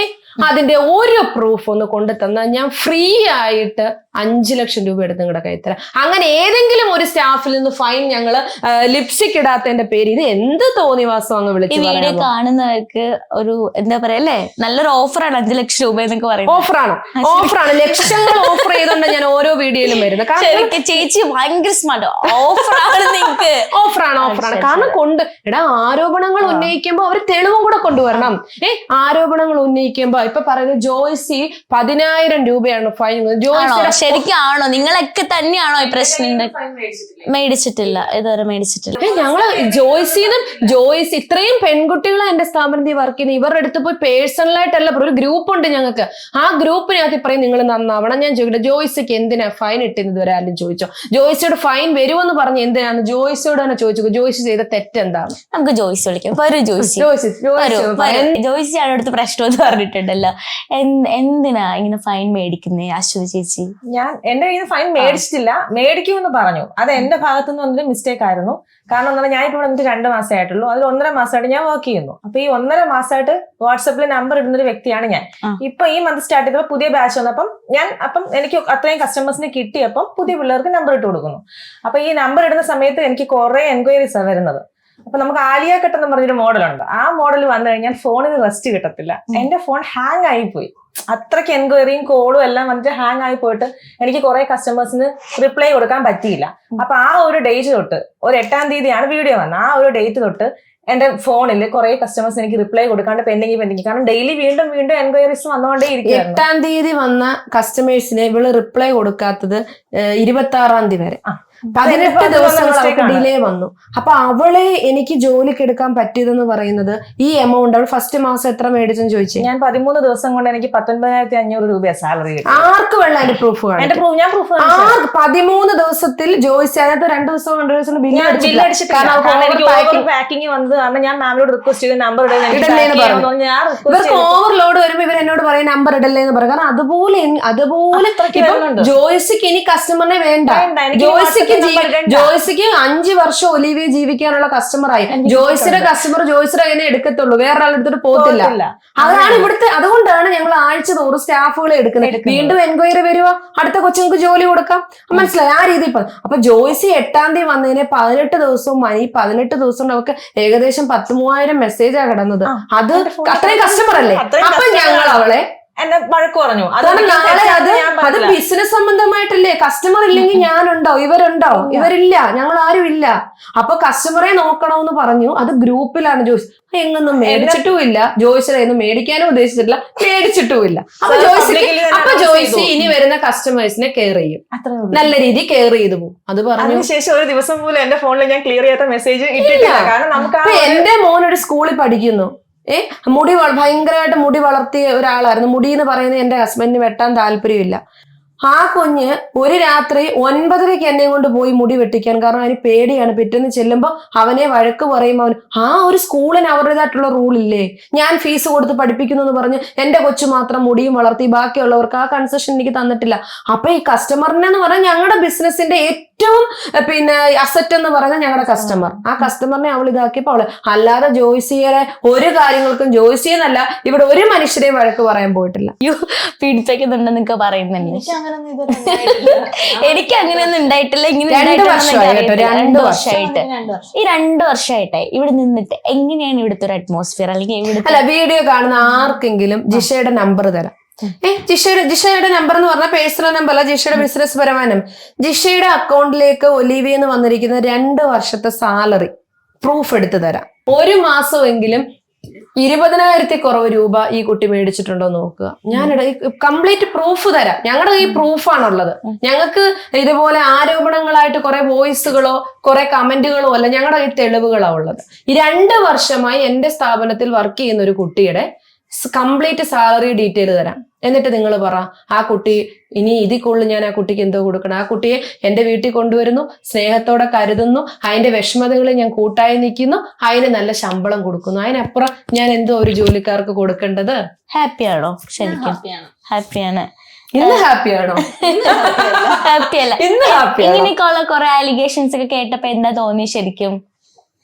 അതിന്റെ ഒരു പ്രൂഫ് ഒന്ന് കൊണ്ടു തന്നാൽ ഞാൻ ഫ്രീ ആയിട്ട് 5 ലക്ഷം രൂപ എടുത്ത് നിങ്ങളുടെ കയ്യിൽ തരാം. അങ്ങനെ ഏതെങ്കിലും ഒരു സ്റ്റാഫിൽ നിന്ന് ഫൈൻ ഞങ്ങള് ലിപ്സ്റ്റിക് ഇടാത്തതിന്റെ പേര് ഇത് എന്ത് തോന്നിവാസം അങ്ങ് വിളിച്ചു വീഡിയോ കാണുന്നവർക്ക് ഒരു എന്താ പറയാ അല്ലേ, നല്ലൊരു ഓഫറാണ് 5 ലക്ഷം രൂപ എന്നൊക്കെ പറയുന്നത്. ഓഫറാണ് ലക്ഷങ്ങൾ ഓഫർ ചെയ്തോണ്ട് ഞാൻ ഓരോ വീഡിയോയിലും വരുന്നത്. ചേച്ചി ഭയങ്കര സ്മാർട്ട്. ഓഫറാണ് നിങ്ങൾക്ക്. ഓഫറാണ് കാരണം ആരോപണങ്ങൾ ഉന്നയിക്കുമ്പോ അവര് തെളിവും കൂടെ കൊണ്ടുവരണം. ആരോപണങ്ങൾ ഉന്നയിക്കുമ്പോ ഇപ്പൊ പറയുന്നത് ജോയ്സി 10000 രൂപയാണ് ഫൈൻ. ജോയ്സിയുടെ ശരിക്കാണോ? നിങ്ങളൊക്കെ തന്നെയാണോ ഈ പ്രശ്നം? മേടിച്ചിട്ടില്ല, ഇതുവരെ മേടിച്ചിട്ടില്ല. ഞങ്ങള് ജോയ്സി ഇത്രയും പെൺകുട്ടികളെ എന്റെ സ്ഥാപനത്തിൽ വർക്ക് ചെയ്യുന്നത്. ഇവരുടെ അടുത്ത് പോയി പേഴ്സണലായിട്ടല്ല, ഒരു ഗ്രൂപ്പ് ഉണ്ട് ഞങ്ങൾക്ക്. ആ ഗ്രൂപ്പിനകത്ത് പറയും നിങ്ങൾ നന്നാവണം. ഞാൻ ചോദിക്കട്ടെ, ജോയ്സിക്ക് എന്തിനാ ഫൈൻ ഇട്ടെന്ന് ഇതുവരെ ആരും ചോദിച്ചോ? ജോയ്സിയോട് ഫൈൻ വരുമെന്ന് പറഞ്ഞ് എന്തിനാണ് ജോയ്സിയോട് തന്നെ ചോദിച്ചു? ജോയ്സി ചെയ്ത തെറ്റെന്താണ്? നമുക്ക് ജോയ്സി വിളിക്കാം. വരൂ ജോയ്സി. ജോയ്സിയാണ് അടുത്ത് പ്രശ്നം എന്ന് പറഞ്ഞിട്ടുണ്ടല്ലോ. എന്തിനാ ഇങ്ങനെ ഫൈൻ മേടിക്കുന്നേ അശ്വതി ചേച്ചി? ഞാൻ എന്റെ കയ്യിൽ നിന്ന് ഫൈൻ മേടിച്ചിട്ടില്ല, മേടിക്കുമെന്ന് പറഞ്ഞു. അത് എന്റെ ഭാഗത്തു നിന്ന് വന്നൊരു മിസ്റ്റേക്ക് ആയിരുന്നു. കാരണം എന്താ, ഞാൻ ഇപ്പോൾ വന്നിട്ട് 2 മാസമേ ആയിട്ടുള്ളൂ. അതിൽ 1.5 മാസമായിട്ട് ഞാൻ വർക്ക് ചെയ്യുന്നു. അപ്പൊ ഈ 1.5 മാസമായിട്ട് വാട്സപ്പിൽ നമ്പർ ഇടുന്ന ഒരു വ്യക്തിയാണ് ഞാൻ. ഇപ്പൊ ഈ മന്ത് സ്റ്റാർട്ട് ചെയ്തപ്പോൾ പുതിയ ബാച്ച് വന്നപ്പം എനിക്ക് അത്രയും കസ്റ്റമേഴ്സിനെ കിട്ടിയപ്പം പുതിയ പിള്ളേർക്ക് നമ്പർ ഇട്ട് കൊടുക്കുന്നു. അപ്പൊ ഈ നമ്പർ ഇടുന്ന സമയത്ത് എനിക്ക് കുറെ എൻക്വയറീസ് ആണ് വരുന്നത്. അപ്പൊ നമുക്ക് ആലിയ കട്ട് എന്ന് പറഞ്ഞൊരു മോഡലുണ്ട്. ആ മോഡൽ വന്നു കഴിഞ്ഞാൽ ഫോണിന് റെസ്റ്റ് കിട്ടത്തില്ല. എന്റെ ഫോൺ ഹാങ് ആയിപ്പോയി. അത്രയ്ക്ക് എൻക്വയറിയും കോളും എല്ലാം വന്നിട്ട് ഹാങ് ആയി പോയിട്ട് എനിക്ക് കുറെ കസ്റ്റമേഴ്സിന് റിപ്ലൈ കൊടുക്കാൻ പറ്റിയില്ല. അപ്പൊ ആ ഒരു ഡേറ്റ് തൊട്ട്, ഒരു 8-ാം തീയതിയാണ് വീഡിയോ വന്നത്. ആ ഒരു ഡേറ്റ് തൊട്ട് എന്റെ ഫോണിൽ കുറെ കസ്റ്റമേഴ്സ് എനിക്ക് റിപ്ലൈ കൊടുക്കാണ്ട് പെൻഡിങ്. കാരണം ഡെയിലി വീണ്ടും എൻക്വയറീസ് വന്നുകൊണ്ടേ ഇരിക്കും. 8-ാം തീയതി വന്ന കസ്റ്റമേഴ്സിന് ഇവള് റിപ്ലൈ കൊടുക്കാത്തത് 26-ാം തീയതി വരെ 18 ദിവസങ്ങൾ ഡിലേ വന്നു. അപ്പൊ അവളെ എനിക്ക് ജോലിക്ക് എടുക്കാൻ പറ്റിയതെന്ന് പറയുന്നത് ഈ എമൗണ്ട്. അവൾ ഫസ്റ്റ് മാസം എത്ര മേടിച്ചെന്ന് ചോദിച്ചു. ഞാൻ 13 ദിവസം കൊണ്ട് എനിക്ക് 19,500 രൂപ സാലറി കിട്ടി. ആർക്ക് വേണം അതിന്റെ പ്രൂഫ്? 13 ദിവസത്തിൽ ജോയിസ് അതിനകത്ത് 2 ദിവസം 2 ദിവസം ബില്ല് പാക്കിംഗ് വന്നത് കാരണം ഞാൻ മാമിനോട് റിക്വസ്റ്റ് ചെയ്ത് നമ്പർ ഇവർക്ക് ഓവർലോഡ് വരുമ്പോ ഇവർ എന്നോട് പറയും നമ്പർ ഇടല്ലേ എന്ന് പറയും. കാരണം അതുപോലെ ജോയിസിക്ക് ഇനി കസ്റ്റമറിനെ വേണ്ട. ജോയ്സിക്ക് 5 വർഷം ഒലിവിയ ജീവിക്കാനുള്ള കസ്റ്റമറായി. ജോയ്സിയുടെ കസ്റ്റമർ ജോയ്സിയുടെ കയ്യിൽ എടുക്കത്തുള്ളൂ, വേറൊരാൾ എടുത്തിട്ട് പോകത്തില്ല. അതാണ് ഇവിടുത്തെ. അതുകൊണ്ടാണ് ഞങ്ങൾ ആഴ്ച തോറും സ്റ്റാഫുകളെ എടുക്കുന്നത്. വീണ്ടും എൻക്വയറി വരുക, അടുത്ത കൊച്ചുങ്ങൾക്ക് ജോലി കൊടുക്കാം. മനസ്സിലായി? ആ രീതി. അപ്പൊ ജോയ്സി 8-ാം തീയതി വന്നതിന് 18 ദിവസവും ഈ 18 ദിവസം നമുക്ക് ഏകദേശം 10,000 മെസ്സേജാണ് കിടന്നത്. അത് അത്രയും കസ്റ്റമർ അല്ലേ? അപ്പൊ ഞങ്ങൾ അവളെ എന്നെ വഴക്ക് പറഞ്ഞു. അത് ബിസിനസ് സംബന്ധമായിട്ടല്ലേ. കസ്റ്റമർ ഇല്ലെങ്കിൽ ഞാനുണ്ടോ, ഇവരുണ്ടോ? ഇവരില്ല, ഞങ്ങൾ ആരും ഇല്ല. അപ്പൊ കസ്റ്റമറെ നോക്കണമെന്ന് പറഞ്ഞു. അത് ഗ്രൂപ്പിലാണ് ജോയ്സ്. എങ്ങൊന്നും മേടിച്ചിട്ടുമില്ല, ജോയ്സിനെ മേടിക്കാനും ഉദ്ദേശിച്ചിട്ടില്ല, മേടിച്ചിട്ടുമില്ല. അപ്പൊ ജോയ്സി ഇനി വരുന്ന കസ്റ്റമേഴ്സിനെ കെയർ ചെയ്യും, നല്ല രീതിയിൽ കെയർ ചെയ്തു പോകും. അത് പറഞ്ഞു. ശേഷം ഒരു ദിവസം പോലും എന്റെ ഫോണിൽ ഞാൻ ക്ലിയർ ചെയ്യാത്ത മെസ്സേജ് ഇട്ടിട്ടില്ല. കാരണം നമുക്ക് എന്റെ മോൻ ഒരു സ്കൂളിൽ പഠിക്കുന്നു. ഭയങ്കരമായിട്ട് മുടി വളർത്തിയ ഒരാളായിരുന്നു. മുടി എന്ന് പറയുന്നത് എന്റെ ഹസ്ബൻഡിന് വെട്ടാൻ താല്പര്യമില്ല. ആ കുഞ്ഞ് ഒരു രാത്രി 9:30 എന്നെ കൊണ്ട് പോയി മുടി വെട്ടിക്കാൻ, കാരണം അതിന് പേടിയാണ്. പിറ്റേന്ന് ചെല്ലുമ്പോ അവനെ വഴക്ക് പറയുമ്പോൾ അവൻ ആ ഒരു സ്കൂളിന് അവരുടേതായിട്ടുള്ള റൂളില്ലേ, ഞാൻ ഫീസ് കൊടുത്ത് പഠിപ്പിക്കുന്നു എന്ന് പറഞ്ഞ് എന്റെ കൊച്ചു മാത്രം മുടിയും വളർത്തി ബാക്കിയുള്ളവർക്ക് ആ കൺസെഷൻ എനിക്ക് തന്നിട്ടില്ല. അപ്പൊ ഈ കസ്റ്റമറിനെ എന്ന് പറഞ്ഞാൽ ഞങ്ങളുടെ ബിസിനസിന്റെ ഏറ്റവും അസറ്റ് എന്ന് പറയുന്നത് ഞങ്ങളുടെ കസ്റ്റമർ. ആ കസ്റ്റമറിനെ അവൾ ഇതാക്കിയപ്പോ അവള്, അല്ലാതെ ജോയ്സിയെ ഒരു കാര്യങ്ങൾക്കും ജോയ്സിയെന്നല്ല ഇവിടെ ഒരു മനുഷ്യരെയും വഴക്ക് പറയാൻ പോയിട്ടില്ല. പീഡിപ്പിക്കുന്നുണ്ടെന്നൊക്കെ പറയുന്നുണ്ട്. എനിക്ക് അങ്ങനെയൊന്നും ഉണ്ടായിട്ടില്ല. ഇങ്ങനെ 2 വർഷമായിട്ട് ഈ 2 വർഷമായിട്ടായി ഇവിടെ നിന്നിട്ട് എങ്ങനെയാണ് ഇവിടുത്തെ ഒരു അറ്റ്മോസ്ഫിയർ, അല്ലെങ്കിൽ ഇവിടുത്തെ അല്ല, വീഡിയോ കാണുന്ന ആർക്കെങ്കിലും ജിഷയുടെ നമ്പർ തരാം. ജിഷയുടെ നമ്പർ എന്ന് പറഞ്ഞാൽ പേഴ്സണൽ നമ്പർ അല്ല, ജിഷയുടെ ബിസിനസ് പരമായ നമ്പർ. ജിഷയുടെ അക്കൗണ്ടിലേക്ക് ഒലിവിയെന്ന് വന്നിരിക്കുന്ന 2 വർഷത്തെ സാലറി പ്രൂഫ് എടുത്തു തരാം. ഒരു മാസമെങ്കിലും 20,000 കുറവ് രൂപ ഈ കുട്ടി മേടിച്ചിട്ടുണ്ടോ നോക്കുക. ഞാനിവിടെ കംപ്ലീറ്റ് പ്രൂഫ് തരാം. ഞങ്ങളുടെ ഈ പ്രൂഫാണുള്ളത്. ഞങ്ങൾക്ക് ഇതുപോലെ ആരോപണങ്ങളായിട്ട് കുറെ വോയിസുകളോ കുറെ കമന്റുകളോ അല്ല, ഞങ്ങളുടെ ഈ തെളിവുകളാണ് ഉള്ളത്. ഈ 2 വർഷമായി എന്റെ സ്ഥാപനത്തിൽ വർക്ക് ചെയ്യുന്ന ഒരു കുട്ടിയുടെ കംപ്ലീറ്റ് സാലറി ഡീറ്റെയിൽ തരാം. എന്നിട്ട് നിങ്ങൾ പറ, ആ കുട്ടി ഇനി ഇതിൽ കൂടുതൽ ഞാൻ ആ കുട്ടിക്ക് എന്തോ കൊടുക്കണം. ആ കുട്ടിയെ എന്റെ വീട്ടിൽ കൊണ്ടുവരുന്നു, സ്നേഹത്തോടെ കരുതുന്നു, അതിന്റെ വിഷമതകളിൽ ഞാൻ കൂട്ടായി നിൽക്കുന്നു, അതിന് നല്ല ശമ്പളം കൊടുക്കുന്നു. അതിനപ്പുറം ഞാൻ എന്തോ ഒരു ജോലിക്കാർക്ക് കൊടുക്കേണ്ടത്? ഹാപ്പിയാണോ? ശരിക്കും ഹാപ്പിയാണ്. ഇന്ന് ഹാപ്പിയാണോ? ഹാപ്പിയല്ല. ഇന്ന് ഹാപ്പിയാണ്. ഇങ്ങനെയൊക്കെയുള്ള കുറെ അലിഗേഷൻസ് ഒക്കെ കേട്ടപ്പോ എന്താ തോന്നി ശരിക്കും?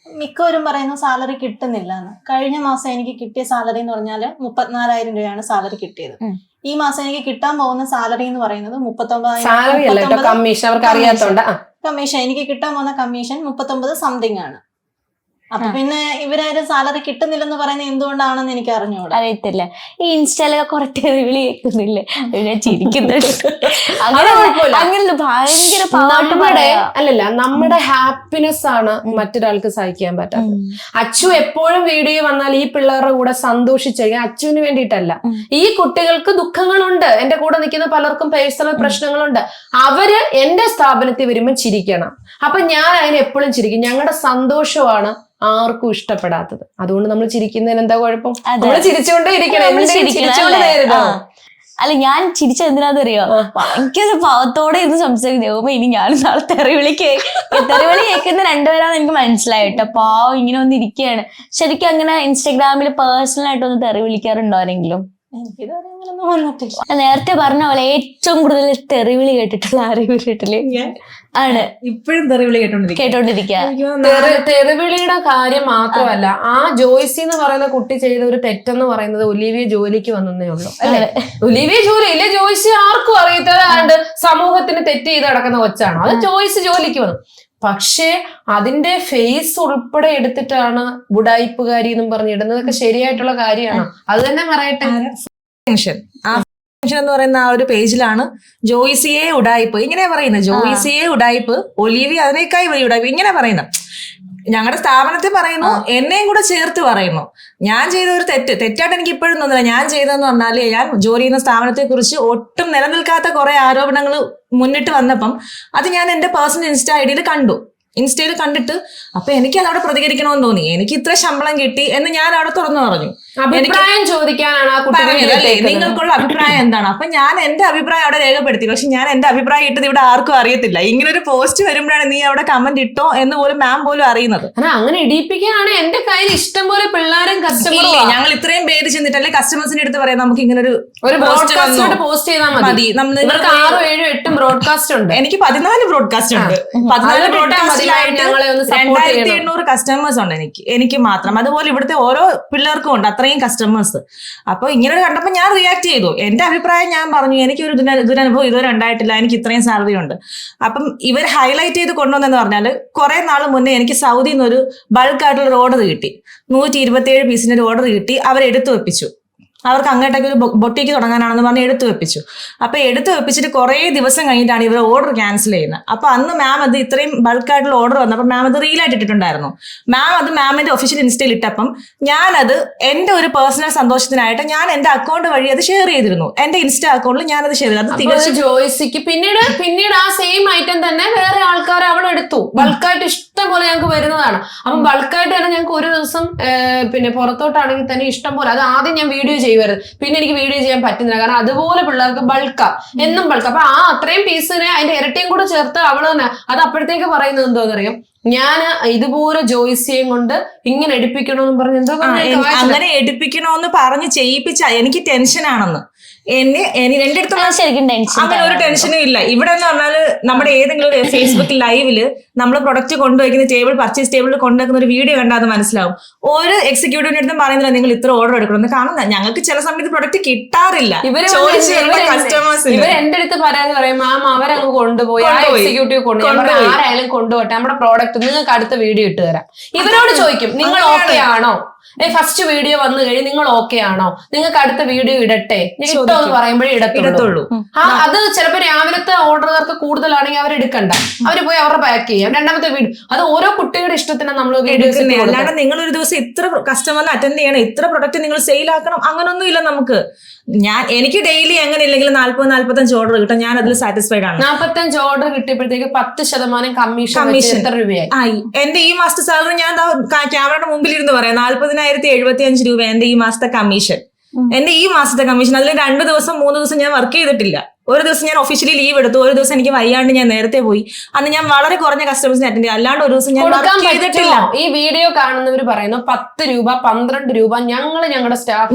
മിക്കവരും പറയുന്നു സാലറി കിട്ടുന്നില്ല എന്ന്. കഴിഞ്ഞ മാസം എനിക്ക് കിട്ടിയ സാലറി എന്ന് പറഞ്ഞാൽ 34,000 രൂപയാണ് സാലറി കിട്ടിയത്. ഈ മാസം എനിക്ക് കിട്ടാൻ പോകുന്ന സാലറി എന്ന് പറയുന്നത് 39,000. കമ്മീഷൻ എനിക്ക് കിട്ടാൻ പോകുന്ന കമ്മീഷൻ 39 സംതിങ് ആണ്. അപ്പൊ പിന്നെ ഇവരാരും സാലറി കിട്ടുന്നില്ലെന്ന് പറയുന്നത് എന്തുകൊണ്ടാണെന്ന് എനിക്ക് അറിഞ്ഞൂടാ. അറിയത്തില്ല. ഈ ഇൻസ്റ്റയിലൊക്കെ കുറെ തെറിവിളി കേൾക്കുന്നില്ലേ, ഞാൻ ചിരിക്കുന്നുണ്ട്. അങ്ങനെ ഭയങ്കര അല്ലല്ല, നമ്മുടെ ഹാപ്പിനെസ് ആണ് മറ്റൊരാൾക്ക് സഹിക്കാൻ പറ്റാത്തത്. അച്ചു എപ്പോഴും വീഡിയോ വന്നാൽ ഈ പിള്ളേരുടെ കൂടെ സന്തോഷിച്ചിരിക്കാൻ അച്ചുവിന് വേണ്ടിയിട്ടല്ല. ഈ കുട്ടികൾക്ക് ദുഃഖങ്ങളുണ്ട്, എന്റെ കൂടെ നിൽക്കുന്ന പലർക്കും പേഴ്സണൽ പ്രശ്നങ്ങളുണ്ട്. അവര് എന്റെ സ്ഥാപനത്തിൽ വരുമ്പോൾ ചിരിക്കണം. അപ്പൊ ഞാൻ അതിന് എപ്പോഴും ചിരിക്കും. ഞങ്ങളുടെ സന്തോഷമാണ് ആർക്കും ഇഷ്ടപ്പെടാത്തത്. അതുകൊണ്ട് നമ്മൾ ചിരിക്കുന്നതിന് എന്താ കുഴപ്പം? നമ്മൾ ചിരിച്ചുകൊണ്ടേ ഇരിക്കണം. അല്ല, ഞാൻ ചിരിച്ച എന്തിനാന്നറിയോ, ഭയങ്കര പാവത്തോടെ ഇരുന്ന് സംസാരിക്കും. ഇനി ഞാൻ നാളെ തെറിവിളി കേൾക്കുന്ന 2 പേരാന്ന് എനിക്ക് മനസ്സിലായി കേട്ടോ. പാവം ഇങ്ങനെ ഒന്ന് ഇരിക്കുകയാണ്. ശരിക്കും അങ്ങനെ ഇൻസ്റ്റാഗ്രാമിൽ പേഴ്സണൽ ആയിട്ടൊന്ന് തെറി വിളിക്കാറുണ്ടോ ആരെങ്കിലും? നേരത്തെ പറഞ്ഞ പോലെ ഏറ്റവും കൂടുതൽ തെറിവിളി കേട്ടിട്ടുള്ള ആരെയും വീട്ടില് ആണ് ഇപ്പോഴും തെറിവിളി കേട്ടോണ്ടിരിക്കുക. തെറിവിളിയുടെ കാര്യം മാത്രമല്ല, ആ ജോയ്സി എന്ന് പറയുന്ന കുട്ടി ചെയ്ത ഒരു തെറ്റെന്ന് പറയുന്നത് ഒലിവിയ ജോലിക്ക് വന്നേ ഉള്ളൂ അല്ലെ. ഒലിവിയ ജോലി ഇല്ലേ, ജോയ്സി ആർക്കും അറിയാത്തതാണ്ട് സമൂഹത്തിന് തെറ്റ് ചെയ്ത് കിടക്കുന്ന കൊച്ചാണ്. അത് ജോയ്സി ജോലിക്ക് വന്നു. പക്ഷേ അതിന്റെ ഫേസ് ഉൾപ്പെടെ എടുത്തിട്ടാണ് ഉടായിപ്പുകാരി എന്നും പറഞ്ഞിടുന്നതൊക്കെ ശരിയായിട്ടുള്ള കാര്യമാണ്. അത് തന്നെ പറയട്ടെ. എന്ന് പറയുന്ന ആ ഒരു പേജിലാണ് ജോയ്സിയെ ഉടായിപ്പ് ഇങ്ങനെ പറയുന്നത്. ജോയ്സിയെ ഉടായിപ്പ്, ഒലിവിയ അതിനേക്കായി വലിയ ഉടായിപ്പ് ഇങ്ങനെ പറയുന്നത്. ഞങ്ങളുടെ സ്ഥാപനത്തിൽ പറയുന്നു, എന്നെയും കൂടെ ചേർത്ത് പറയുന്നു. ഞാൻ ചെയ്ത ഒരു തെറ്റായിട്ട് എനിക്ക് ഇപ്പോഴും തോന്നുന്നില്ല. ഞാൻ ചെയ്തതെന്ന് പറഞ്ഞാല്, ഞാൻ ജോലി ചെയ്യുന്ന സ്ഥാപനത്തെ കുറിച്ച് ഒട്ടും നിലനിൽക്കാത്ത കുറെ ആരോപണങ്ങൾ മുന്നിട്ട് വന്നപ്പം അത് ഞാൻ എന്റെ പേഴ്സണൽ ഇൻസ്റ്റയിൽ കണ്ടിട്ട് അപ്പൊ എനിക്ക് അതവിടെ പ്രതികരിക്കണമെന്ന് തോന്നി. എനിക്ക് ഇത്ര ശമ്പളം കിട്ടി എന്ന് ഞാൻ അവിടെ തുറന്നു പറഞ്ഞു. അഭിപ്രായം ചോദിക്കാനാണ് ആ കുട്ടി. നിങ്ങൾക്കുള്ള അഭിപ്രായം എന്താണ്? അപ്പൊ ഞാൻ എന്റെ അഭിപ്രായം അവിടെ രേഖപ്പെടുത്തി. പക്ഷെ ഞാൻ എന്റെ അഭിപ്രായം ഇട്ടത് ഇവിടെ ആർക്കും അറിയത്തില്ല. ഇങ്ങനെ ഒരു പോസ്റ്റ് വരുമ്പോഴാണ് നീ അവിടെ കമന്റ് ഇട്ടോ എന്ന് പോലും മാം പോലും അറിയുന്നത്. അങ്ങനെ ഇടിപ്പിക്കാനാണ് എന്റെ കയ്യിൽ ഇഷ്ടം പോലെ പിള്ളേരും കസ്റ്റമറും. ഞങ്ങൾ ഇത്രയും പേര് ചെന്നിട്ടല്ലേ കസ്റ്റമേഴ്സിന്റെ അടുത്ത് പറയാം നമുക്ക് ഇങ്ങനെ ഒരു പോസ്റ്റ് ചെയ്താൽ മതി. ഇവർക്ക് 6, 7, 8 ബ്രോഡ്കാസ്റ്റ് ഉണ്ട്. എനിക്ക് 14 ബ്രോഡ്കാസ്റ്റ് ഉണ്ട്. 14 ബ്രോഡ്കാസ്റ്റ് 2,800 കസ്റ്റമേഴ്സ് ഉണ്ട് എനിക്ക് മാത്രം. അതുപോലെ ഇവിടുത്തെ ഓരോ പിള്ളേർക്കും ഉണ്ട് അത്രയും കസ്റ്റമേഴ്സ്. അപ്പൊ ഇങ്ങനെ കണ്ടപ്പോ ഞാൻ റിയാക്ട് ചെയ്തു. എന്റെ അഭിപ്രായം ഞാൻ പറഞ്ഞു. എനിക്കൊരു ദുരനുഭവം ഇതുവരെ ഉണ്ടായിട്ടില്ല. എനിക്ക് ഇത്രയും സാലറി ഉണ്ട്. അപ്പം ഇവർ ഹൈലൈറ്റ് ചെയ്ത് കൊണ്ടുവന്നെന്ന് പറഞ്ഞാല്, കുറെ നാൾ മുന്നേ എനിക്ക് സൗദിയിൽ നിന്ന് ഒരു ബൾക്കായിട്ടുള്ള ഒരു ഓർഡർ കിട്ടി. 127 പീസിന്റെ ഒരു ഓർഡർ കിട്ടി. അവരെടുത്തു വെപ്പിച്ചു. അവർക്ക് അങ്ങോട്ടേക്ക് ഒരു ബൊട്ടീക്ക് തുടങ്ങാനാണെന്ന് പറഞ്ഞ് എടുത്തു വെപ്പിച്ചു. അപ്പൊ എടുത്തു വെപ്പിച്ചിട്ട് കുറെ ദിവസം കഴിഞ്ഞിട്ടാണ് ഇവർ ഓർഡർ ക്യാൻസൽ ചെയ്യുന്നത്. അപ്പൊ അന്ന് മാം അത് ഇത്രയും ബൾക്കായിട്ടുള്ള ഓർഡർ വന്നപ്പോൾ മാം അത് റീലായിട്ട് ഇട്ടിട്ടുണ്ടായിരുന്നു. മാം അത് മാമിന്റെ ഒഫീഷ്യൽ ഇൻസ്റ്റയിൽ ഇട്ടപ്പം ഞാനത് എന്റെ ഒരു പേഴ്സണൽ സന്തോഷത്തിനായിട്ട് ഞാൻ എന്റെ അക്കൗണ്ട് വഴി അത് ഷെയർ ചെയ്തിരുന്നു. എന്റെ ഇൻസ്റ്റാ അക്കൗണ്ടിൽ ഞാനത് ഷെയർ ചെയ്തു. അത് തികച്ചും ജോയ്സിക്ക് പിന്നീട് ആ സെയിം ഐറ്റം തന്നെ വേറെ ആൾക്കാർ അവൾ എടുത്തു. ബൾക്കായിട്ട് ഇഷ്ടം പോലെ ഞങ്ങൾക്ക് വരുന്നതാണ്. അപ്പം ബൾക്കായിട്ട് തന്നെ ഞങ്ങൾക്ക് ഒരു ദിവസം പുറത്തോട്ടാണെങ്കിൽ തന്നെ ഇഷ്ടം പോലെ. അത് ആദ്യം ഞാൻ വീഡിയോ ചെയ്യുമായിരുന്നു. പിന്നെ എനിക്ക് വീഡിയോ ചെയ്യാൻ പറ്റുന്നില്ല, കാരണം അതുപോലെ പിള്ളേർക്ക് ബൾക്കാ, എന്നും ബൾക്ക്. അപ്പൊ ആ അത്രയും പീസിനെ അതിന്റെ ഇരട്ടിയും കൂടെ ചേർത്ത് അവള് തന്നെ അത് അപ്പോഴത്തേക്ക് പറയുന്നത് എന്തോന്നറിയാം, ഞാൻ ഇതുപോലെ ജോയിസിയും കൊണ്ട് ഇങ്ങനെ എടുപ്പിക്കണമെന്ന് പറഞ്ഞ് എന്തോ അങ്ങനെ എടുപ്പിക്കണോന്ന് പറഞ്ഞ് ചെയ്യിപ്പിച്ച എനിക്ക് ടെൻഷനാണെന്ന്. എന്റെ അടുത്ത് ശരിക്കും ടെൻഷൻ അങ്ങനെ ഒരു ടെൻഷനും ഇല്ല. ഇവിടെ എന്ന് പറഞ്ഞാല് നമ്മുടെ ഏതെങ്കിലും ഫേസ്ബുക്ക് ലൈവില് നമ്മൾ പ്രൊഡക്റ്റ് കൊണ്ടുവയ്ക്കുന്ന ടേബിൾ, പർച്ചേസ് ടേബിളിൽ കൊണ്ടുവയ്ക്കുന്ന ഒരു വീഡിയോ കണ്ടാൽ അത് മനസ്സിലാവും. ഒരു എക്സിക്യൂട്ടീവിന്റെ അടുത്തും പറയുന്നില്ല നിങ്ങൾ ഇത്ര ഓർഡർ എടുക്കണമെന്ന്. കാരണം ഞങ്ങൾക്ക് ചില സമയത്ത് പ്രൊഡക്റ്റ് കിട്ടാറില്ല. ഇവര് കസ്റ്റമേഴ്സ് എന്റെ അടുത്ത് പറയാന്ന് പറയും, മാം അവരങ്ങ് കൊണ്ടുപോയി ആ എക്സിക്യൂട്ടീവ് കൊണ്ടുപോയി, ആരായാലും കൊണ്ടുപോട്ടെ, നമ്മുടെ പ്രോഡക്റ്റ് നിങ്ങൾക്ക് അടുത്ത വീഡിയോ ഇട്ട് തരാം. ഇവരോട് ചോദിക്കും നിങ്ങൾ ഓക്കെ ആണോ, ഫസ്റ്റ് വീഡിയോ വന്നു കഴിഞ്ഞ് നിങ്ങൾ ഓക്കെ ആണോ, നിങ്ങൾക്ക് അടുത്ത വീഡിയോ ഇടട്ടെ, ഇട്ടോ എന്ന് പറയുമ്പോഴേ ഇടത്തുള്ളൂ. അത് ചിലപ്പോ രാവിലത്തെ ഓർഡറുകാർക്ക് കൂടുതലാണെങ്കിൽ അവർ എടുക്കണ്ട, അവര് പോയി അവരുടെ പാക്ക് ചെയ്യാം. രണ്ടാമത്തെ വീഡിയോ അത് ഓരോ കുട്ടികളുടെ ഇഷ്ടത്തിന് നമ്മൾ വീഡിയോസ്. അല്ലാണ്ട് നിങ്ങൾ ഒരു ദിവസം ഇത്ര കസ്റ്റമറിനെ അറ്റൻഡ് ചെയ്യണം, ഇത്ര പ്രൊഡക്റ്റ് നിങ്ങൾ സെയിൽ ആക്കണം, അങ്ങനൊന്നും ഇല്ല നമുക്ക്. എനിക്ക് ഡെയിലി എങ്ങനെ ഇല്ലെങ്കിലും 40-45 ഓർഡർ കിട്ടും, ഞാൻ അതിൽ സാറ്റിസ്ഫൈഡ് ആണ്. 45 ഓർഡർ കിട്ടിയപ്പോഴത്തേക്ക് 10% കമ്മീഷൻ എത്ര രൂപയായി? എന്റെ ഈ മാസത്തെ സാലറി ഞാൻ ക്യാമറയുടെ മുമ്പിൽ ഇരുന്ന് പറയാം, 40,075 രൂപ എന്റെ ഈ മാസത്തെ കമ്മീഷൻ. എന്റെ ഈ മാസത്തെ കമ്മീഷൻ. അതിൽ 2 ദിവസം 3 ദിവസം ഞാൻ വർക്ക് ചെയ്തിട്ടില്ല. ഒരു ദിവസം ഞാൻ ഒഫീഷ്യലി ലീവ് എടുത്തു, ഒരു ദിവസം എനിക്ക് വയ്യാണ്ട് ഞാൻ നേരത്തെ പോയി. അന്ന് ഞാൻ വളരെ കുറഞ്ഞ കസ്റ്റമേഴ്സിനെ അറ്റൻഡ് ചെയ്തു, അല്ലാണ്ട് ഒരു ദിവസം ഞാൻ വർക്ക് ചെയ്തിട്ടില്ല. ഈ വീഡിയോ കാണുന്നവർ പറയുന്നു 10 രൂപ 12 രൂപ ഞങ്ങളുടെ സ്റ്റാഫ്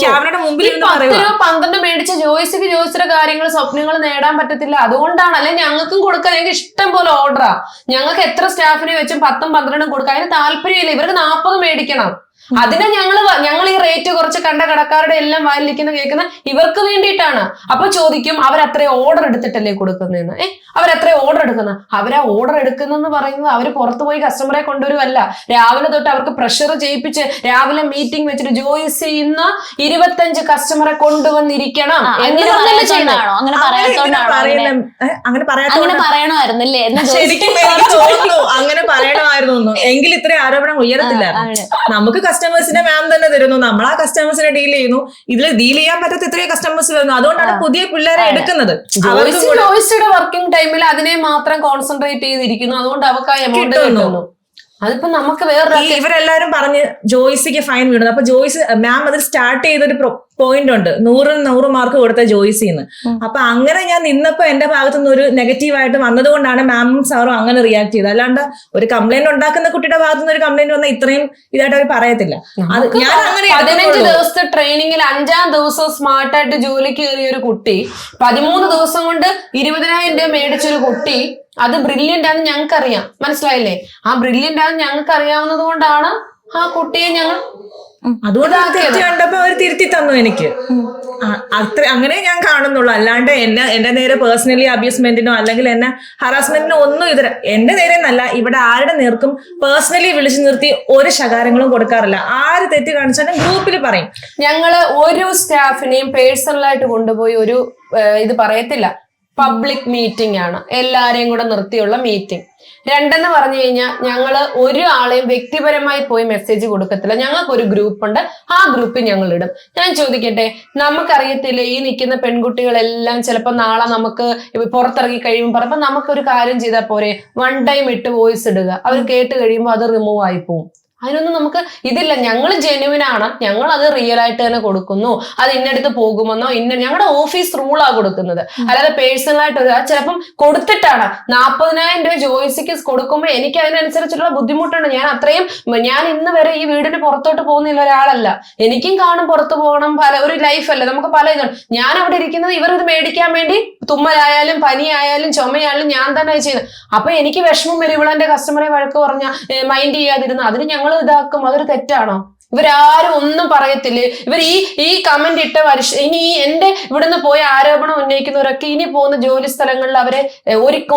ക്യാമറയുടെ മുമ്പിൽ 10 രൂപ 12 മേടിച്ച ജോയിസിന്റെ കാര്യങ്ങൾ സ്വപ്നങ്ങൾ നേടാൻ പറ്റത്തില്ല. അതുകൊണ്ടാണ്. അല്ലെ ഞങ്ങൾക്കും കൊടുക്കാൻ, ഞങ്ങൾക്ക് ഇഷ്ടം പോലെ ഓർഡറാ, ഞങ്ങൾക്ക് എത്ര സ്റ്റാഫിനെ വെച്ചും 10ഉം 12ഉം കൊടുക്കാൻ അതിന് താല്പര്യമില്ല. ഇവർക്ക് 40 മേടിക്കണം. അതിനെ ഞങ്ങൾ ഈ റേറ്റ് കുറച്ച് കണ്ട കടക്കാരുടെ എല്ലാം വായിലിരിക്കുന്ന കേൾക്കുന്ന ഇവർക്ക് വേണ്ടിയിട്ടാണ്. അപ്പൊ ചോദിക്കും അവരത്ര ഓർഡർ എടുത്തിട്ടല്ലേ കൊടുക്കുന്നതെന്ന്. അവരത്ര ഓർഡർ എടുക്കുന്ന, അവരാ ഓർഡർ എടുക്കുന്നെന്ന് പറയുന്നത് അവര് പുറത്തു പോയി കസ്റ്റമറെ കൊണ്ടുവരുമല്ല. രാവിലെ തൊട്ട് അവർക്ക് പ്രഷർ ചെയ്യിപ്പിച്ച് രാവിലെ മീറ്റിംഗ് വെച്ചിട്ട് ജോയിസ് ചെയ്യുന്ന 25 കസ്റ്റമറെ കൊണ്ടുവന്നിരിക്കണം. അങ്ങനെ പറയണമായിരുന്നല്ലേ? ശരിക്കും തോന്നുന്നു അങ്ങനെ പറയണമായിരുന്നു. എങ്കിൽ ഇത്രയും ആരോപണം ഉയരത്തില്ല. നമുക്ക് കസ്റ്റമേഴ്സിനെ മാം തന്നെ തരുന്നു, നമ്മൾ ആ കസ്റ്റമേഴ്സിനെ ഡീൽ ചെയ്യുന്നു. ഇതിൽ ഡീൽ ചെയ്യാൻ പറ്റാത്ത ഇത്രയും കസ്റ്റമേഴ്സ് വരുന്നു. അതുകൊണ്ടാണ് പുതിയ പിള്ളേരെ എടുക്കുന്നത്. ജോയിസിയുടെ വർക്കിംഗ് ടൈമിൽ അതിനെ മാത്രം കോൺസെൻട്രേറ്റ് ചെയ്തിരിക്കുന്നു. അതുകൊണ്ട് അവർക്ക് ആ എമൗണ്ട് കിട്ടുന്നു. അതിപ്പോ നമുക്ക് വേറെ ഇവരെല്ലാരും പറഞ്ഞ് ജോയിസിക്ക് ഫൈൻ വീണത്. അപ്പൊ ജോയിസ് മാം അതിൽ സ്റ്റാർട്ട് ചെയ്തൊരു പോയിന്റ് ഉണ്ട്, 100 മാർക്ക് കൊടുത്ത ജോയിസിന്ന്. അപ്പൊ അങ്ങനെ ഞാൻ നിന്നപ്പോ എന്റെ ഭാഗത്തുനിന്ന് ഒരു നെഗറ്റീവായിട്ട് വന്നതുകൊണ്ടാണ് മാമും സാറും അങ്ങനെ റിയാക്ട് ചെയ്തത്. അല്ലാണ്ട് ഒരു കംപ്ലൈന്റ് ഉണ്ടാക്കുന്ന കുട്ടിയുടെ ഭാഗത്തുനിന്ന് ഒരു കംപ്ലൈന്റ് വന്നാൽ ഇത്രയും ഇതായിട്ട് അവർ പറയത്തില്ല. ഞാൻ അങ്ങനെ 15 ദിവസത്തെ ട്രെയിനിങ്ങിൽ 5ാം ദിവസം സ്മാർട്ടായിട്ട് ജോലിക്ക് കയറിയ ഒരു കുട്ടി, 13 ദിവസം കൊണ്ട് 20,000 രൂപ മേടിച്ചൊരു കുട്ടി, അത് ബ്രില്യന്റ് ആണെന്ന് ഞങ്ങൾക്ക് അറിയാം. മനസ്സിലായില്ലേ? ആ ബ്രില്യന്റ് ആണെന്ന് ഞങ്ങൾക്ക് അറിയാവുന്നത് കൊണ്ടാണ് ആ കുട്ടിയെ ഞങ്ങൾ അതുകൊണ്ട് തെറ്റ് കണ്ടപ്പോ അവർ തിരുത്തി തന്നു എനിക്ക്. അങ്ങനെ ഞാൻ കാണുന്നുള്ളൂ. അല്ലാണ്ട് എന്റെ നേരെ പേഴ്സണലി അബ്യൂസ്മെന്റിനോ അല്ലെങ്കിൽ എന്നെ ഹറാസ്മെന്റിനോ ഒന്നും എന്റെ നേരെ എന്നല്ല, ഇവിടെ ആരുടെ നേർക്കും പേഴ്സണലി വിളിച്ചു നിർത്തി ഒരു ശകാരങ്ങളും കൊടുക്കാറില്ല. ആര് തെറ്റ് കാണിച്ചാലും ഗ്രൂപ്പിൽ പറയും. ഞങ്ങള് ഒരു സ്റ്റാഫിനെയും പേഴ്സണലായിട്ട് കൊണ്ടുപോയി ഒരു ഇത് പറയത്തില്ല. പബ്ലിക് മീറ്റിംഗ് ആണ്, എല്ലാരെയും കൂടെ നിർത്തിയുള്ള മീറ്റിംഗ്. 2 പറഞ്ഞു കഴിഞ്ഞാൽ ഞങ്ങള് ഒരാളെയും വ്യക്തിപരമായി പോയി മെസ്സേജ് കൊടുക്കത്തില്ല. ഞങ്ങൾക്ക് ഒരു ഗ്രൂപ്പ് ഉണ്ട്, ആ ഗ്രൂപ്പിൽ ഞങ്ങൾ ഇടും. ഞാൻ ചോദിക്കട്ടെ, നമുക്കറിയത്തില്ല ഈ നിൽക്കുന്ന പെൺകുട്ടികളെല്ലാം ചിലപ്പോൾ നാളെ നമുക്ക് പുറത്തിറങ്ങി കഴിയുമ്പോൾ പറയുമ്പോൾ നമുക്കൊരു കാര്യം ചെയ്താൽ പോരെ, 1 ടൈം ഇട്ട് വോയിസ് ഇടുക, അവർ കേട്ട് കഴിയുമ്പോൾ അത് റിമൂവ് ആയി പോവും. അതിനൊന്നും നമുക്ക് ഇതില്ല. ഞങ്ങൾ ജെന്യുവിനാണ്, ഞങ്ങൾ അത് റിയൽ ആയിട്ട് തന്നെ കൊടുക്കുന്നു. അത് ഇന്നടുത്ത് പോകുമെന്നോ ഞങ്ങളുടെ ഓഫീസ് റൂളാ കൊടുക്കുന്നത്, അല്ലാതെ പേഴ്സണൽ ആയിട്ട് ചിലപ്പം കൊടുത്തിട്ടാണ്. 40,000 രൂപ ജോയിസിക്ക് കൊടുക്കുമ്പോൾ എനിക്ക് അതിനനുസരിച്ചുള്ള ബുദ്ധിമുട്ടുണ്ട്. ഞാൻ ഇന്ന് വരെ ഈ വീടിന് പുറത്തോട്ട് പോകുന്നില്ല ഒരാളല്ല. എനിക്കും കാണും പുറത്തു പോകണം, ഒരു ലൈഫല്ലേ നമുക്ക്, പല ഇതാണ്. ഞാൻ അവിടെ ഇരിക്കുന്നത് ഇവർ ഇത് മേടിക്കാൻ വേണ്ടി, തുമ്മലായാലും പനിയായാലും ചുമയായാലും ഞാൻ തന്നെ ചെയ്യുന്നത്. അപ്പൊ എനിക്ക് വിഷമം വരും, ഇവളെന്റെ കസ്റ്റമറെ വഴക്ക് പറഞ്ഞ മൈൻഡ് ചെയ്യാതിരുന്ന, അതിന് ഞങ്ങൾ ഇതാക്കും. അതൊരു തെറ്റാണോ? ഇവരാരും ഒന്നും പറയത്തില്ലേ? ഇവർ ഈ കമന്റ് ഇട്ട ഇനി എന്റെ ഇവിടുന്ന് പോയ ആരോപണം ഉന്നയിക്കുന്നവരൊക്കെ ഇനി പോകുന്ന ജോലി സ്ഥലങ്ങളിൽ അവരെ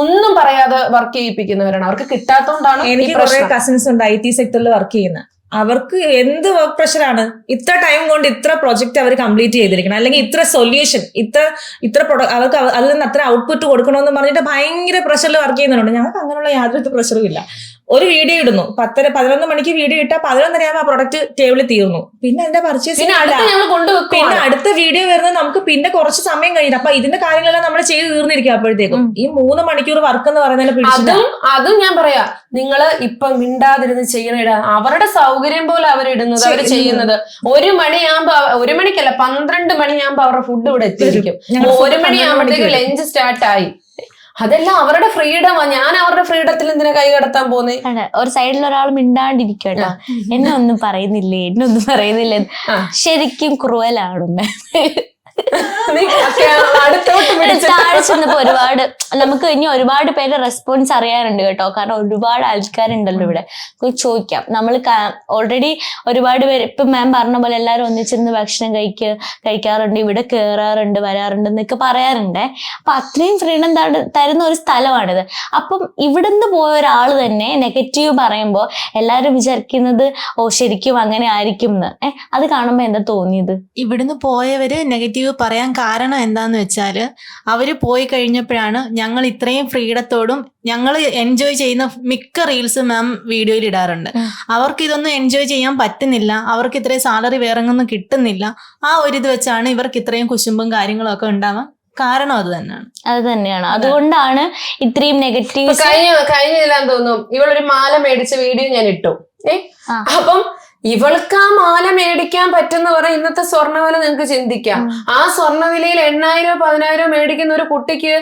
ഒന്നും പറയാതെ വർക്ക് ചെയ്യിപ്പിക്കുന്നവരാണ്. അവർക്ക് കിട്ടാത്തതുകൊണ്ടാണ്. എനിക്ക് കുറെ കസിൻസ് ഉണ്ട് IT സെക്ടറിൽ വർക്ക് ചെയ്യുന്ന. അവർക്ക് എന്ത് വർക്ക് പ്രഷറാണ്. ഇത്ര ടൈം കൊണ്ട് ഇത്ര പ്രൊജക്ട് അവർ കംപ്ലീറ്റ് ചെയ്തിരിക്കണം, അല്ലെങ്കിൽ ഇത്ര സൊല്യൂഷൻ, ഇത്ര അവർക്ക് അതിൽ നിന്ന് അത്ര ഔട്ട്പുട്ട് കൊടുക്കണമെന്ന് പറഞ്ഞിട്ട് ഭയങ്കര പ്രഷറിൽ വർക്ക് ചെയ്യുന്നുണ്ട്. ഞങ്ങൾക്ക് അങ്ങനെയുള്ള യാതൊരു പ്രഷറും ഇല്ല. ഒരു വീഡിയോ ഇടുന്നു 10-11 മണിക്ക് വീഡിയോ ഇട്ടാൽ 11:30 ആകുമ്പോൾ ആ പ്രൊഡക്റ്റ് ടേബിളിൽ തീർന്നു. പിന്നെ അതിന്റെ പർച്ചേസ് പിന്നെ അടുത്ത ഞങ്ങൾ കൊണ്ടുവെക്കും. പിന്നെ അടുത്ത വീഡിയോ വരുന്നത് നമുക്ക് പിന്നെ കുറച്ച് സമയം കഴിഞ്ഞിട്ട്. അപ്പൊ ഇതിന്റെ കാര്യങ്ങളെല്ലാം നമ്മൾ ചെയ്ത് തീർന്നിരിക്കും. അപ്പോഴത്തേക്കും ഈ 3 മണിക്കൂർ വർക്ക് എന്ന് പറയുന്നതിനെ അതും ഞാൻ പറയാ, നിങ്ങള് ഇപ്പൊ മിണ്ടാതിരുന്ന് ചെയ്യണ അവരുടെ സൗകര്യം പോലെ അവരിടുന്നത്, അവർ ചെയ്യുന്നത്. 1 മണിയാകുമ്പോ 1 മണിക്കല്ല 12 മണിയാകുമ്പോ അവരുടെ ഫുഡ് ഇവിടെ എത്തിയിരിക്കും. 1 മണിയാകുമ്പോഴത്തേക്ക് ലഞ്ച് സ്റ്റാർട്ടായി. അതെല്ലാം അവരുടെ ഫ്രീഡമാ. ഞാൻ അവരുടെ ഫ്രീഡത്തിൽ എന്തിനാ കൈ കടത്താൻ പോന്നേ? ഒരു സൈഡിൽ ഒരാൾ മിണ്ടാണ്ടിരിക്കും കേട്ടോ, എന്നെ ഒന്നും പറയുന്നില്ലേ, ശരിക്കും ക്രൂവലാണ്. താഴെ ചെന്നപ്പോ നമുക്ക് ഇനി ഒരുപാട് പേര് റെസ്പോൺസ് അറിയാറുണ്ട് കേട്ടോ. കാരണം ഒരുപാട് ആൾക്കാരുണ്ടല്ലോ ഇവിടെ. ചോദിക്കാം, നമ്മൾ ഓൾറെഡി ഒരുപാട് പേര് ഇപ്പൊ മാം പറഞ്ഞ പോലെ എല്ലാവരും ഒന്നിച്ചിരുന്ന് ഭക്ഷണം കഴിക്കാറുണ്ട്, ഇവിടെ കേറാറുണ്ട്, വരാറുണ്ട് എന്നൊക്കെ പറയാറുണ്ട്. അപ്പൊ അത്രയും ഫ്രീഡം തരുന്ന ഒരു സ്ഥലമാണിത്. അപ്പം ഇവിടുന്ന് പോയ ഒരാൾ തന്നെ നെഗറ്റീവ് പറയുമ്പോ എല്ലാരും വിചാരിക്കുന്നത് ഓ ശരിക്കും അങ്ങനെ ആയിരിക്കും എന്ന്. അത് കാണുമ്പോ എന്താ തോന്നിയത്? ഇവിടുന്ന് പോയവര് നെഗറ്റീവ് പറയാൻ കാരണം എന്താന്ന് വെച്ചാല്, അവര് പോയി കഴിഞ്ഞപ്പോഴാണ് ഞങ്ങൾ ഇത്രയും ഫ്രീഡത്തോടും ഞങ്ങൾ എൻജോയ് ചെയ്യുന്ന മിക്ക റീൽസ് മാം വീഡിയോയിൽ ഇടാറുണ്ട്. അവർക്ക് ഇതൊന്നും എൻജോയ് ചെയ്യാൻ പറ്റുന്നില്ല, അവർക്ക് ഇത്രയും സാലറി വേറെങ്ങൊന്നും കിട്ടുന്നില്ല. ആ ഒരു ഇത് വെച്ചാണ് ഇവർക്ക് ഇത്രയും കുശുമ്പും കാര്യങ്ങളും ഒക്കെ ഉണ്ടാവാൻ കാരണം. അത് തന്നെയാണ്. അതുകൊണ്ടാണ് ഇത്രയും നെഗറ്റീവ്. കഴിഞ്ഞില്ലാന്ന് തോന്നും, ഇവളൊരു മാല മേടിച്ച വീഡിയോ ഞാൻ ഇട്ടു. അപ്പം ഇവൾക്ക് ആ മാല മേടിക്കാൻ പറ്റുന്ന പറഞ്ഞാൽ ഇന്നത്തെ സ്വർണ്ണവില നിങ്ങൾക്ക് ചിന്തിക്കാം. ആ സ്വർണ്ണവിലയിൽ 8,000-10,000 മേടിക്കുന്ന ഒരു കുട്ടിക്ക്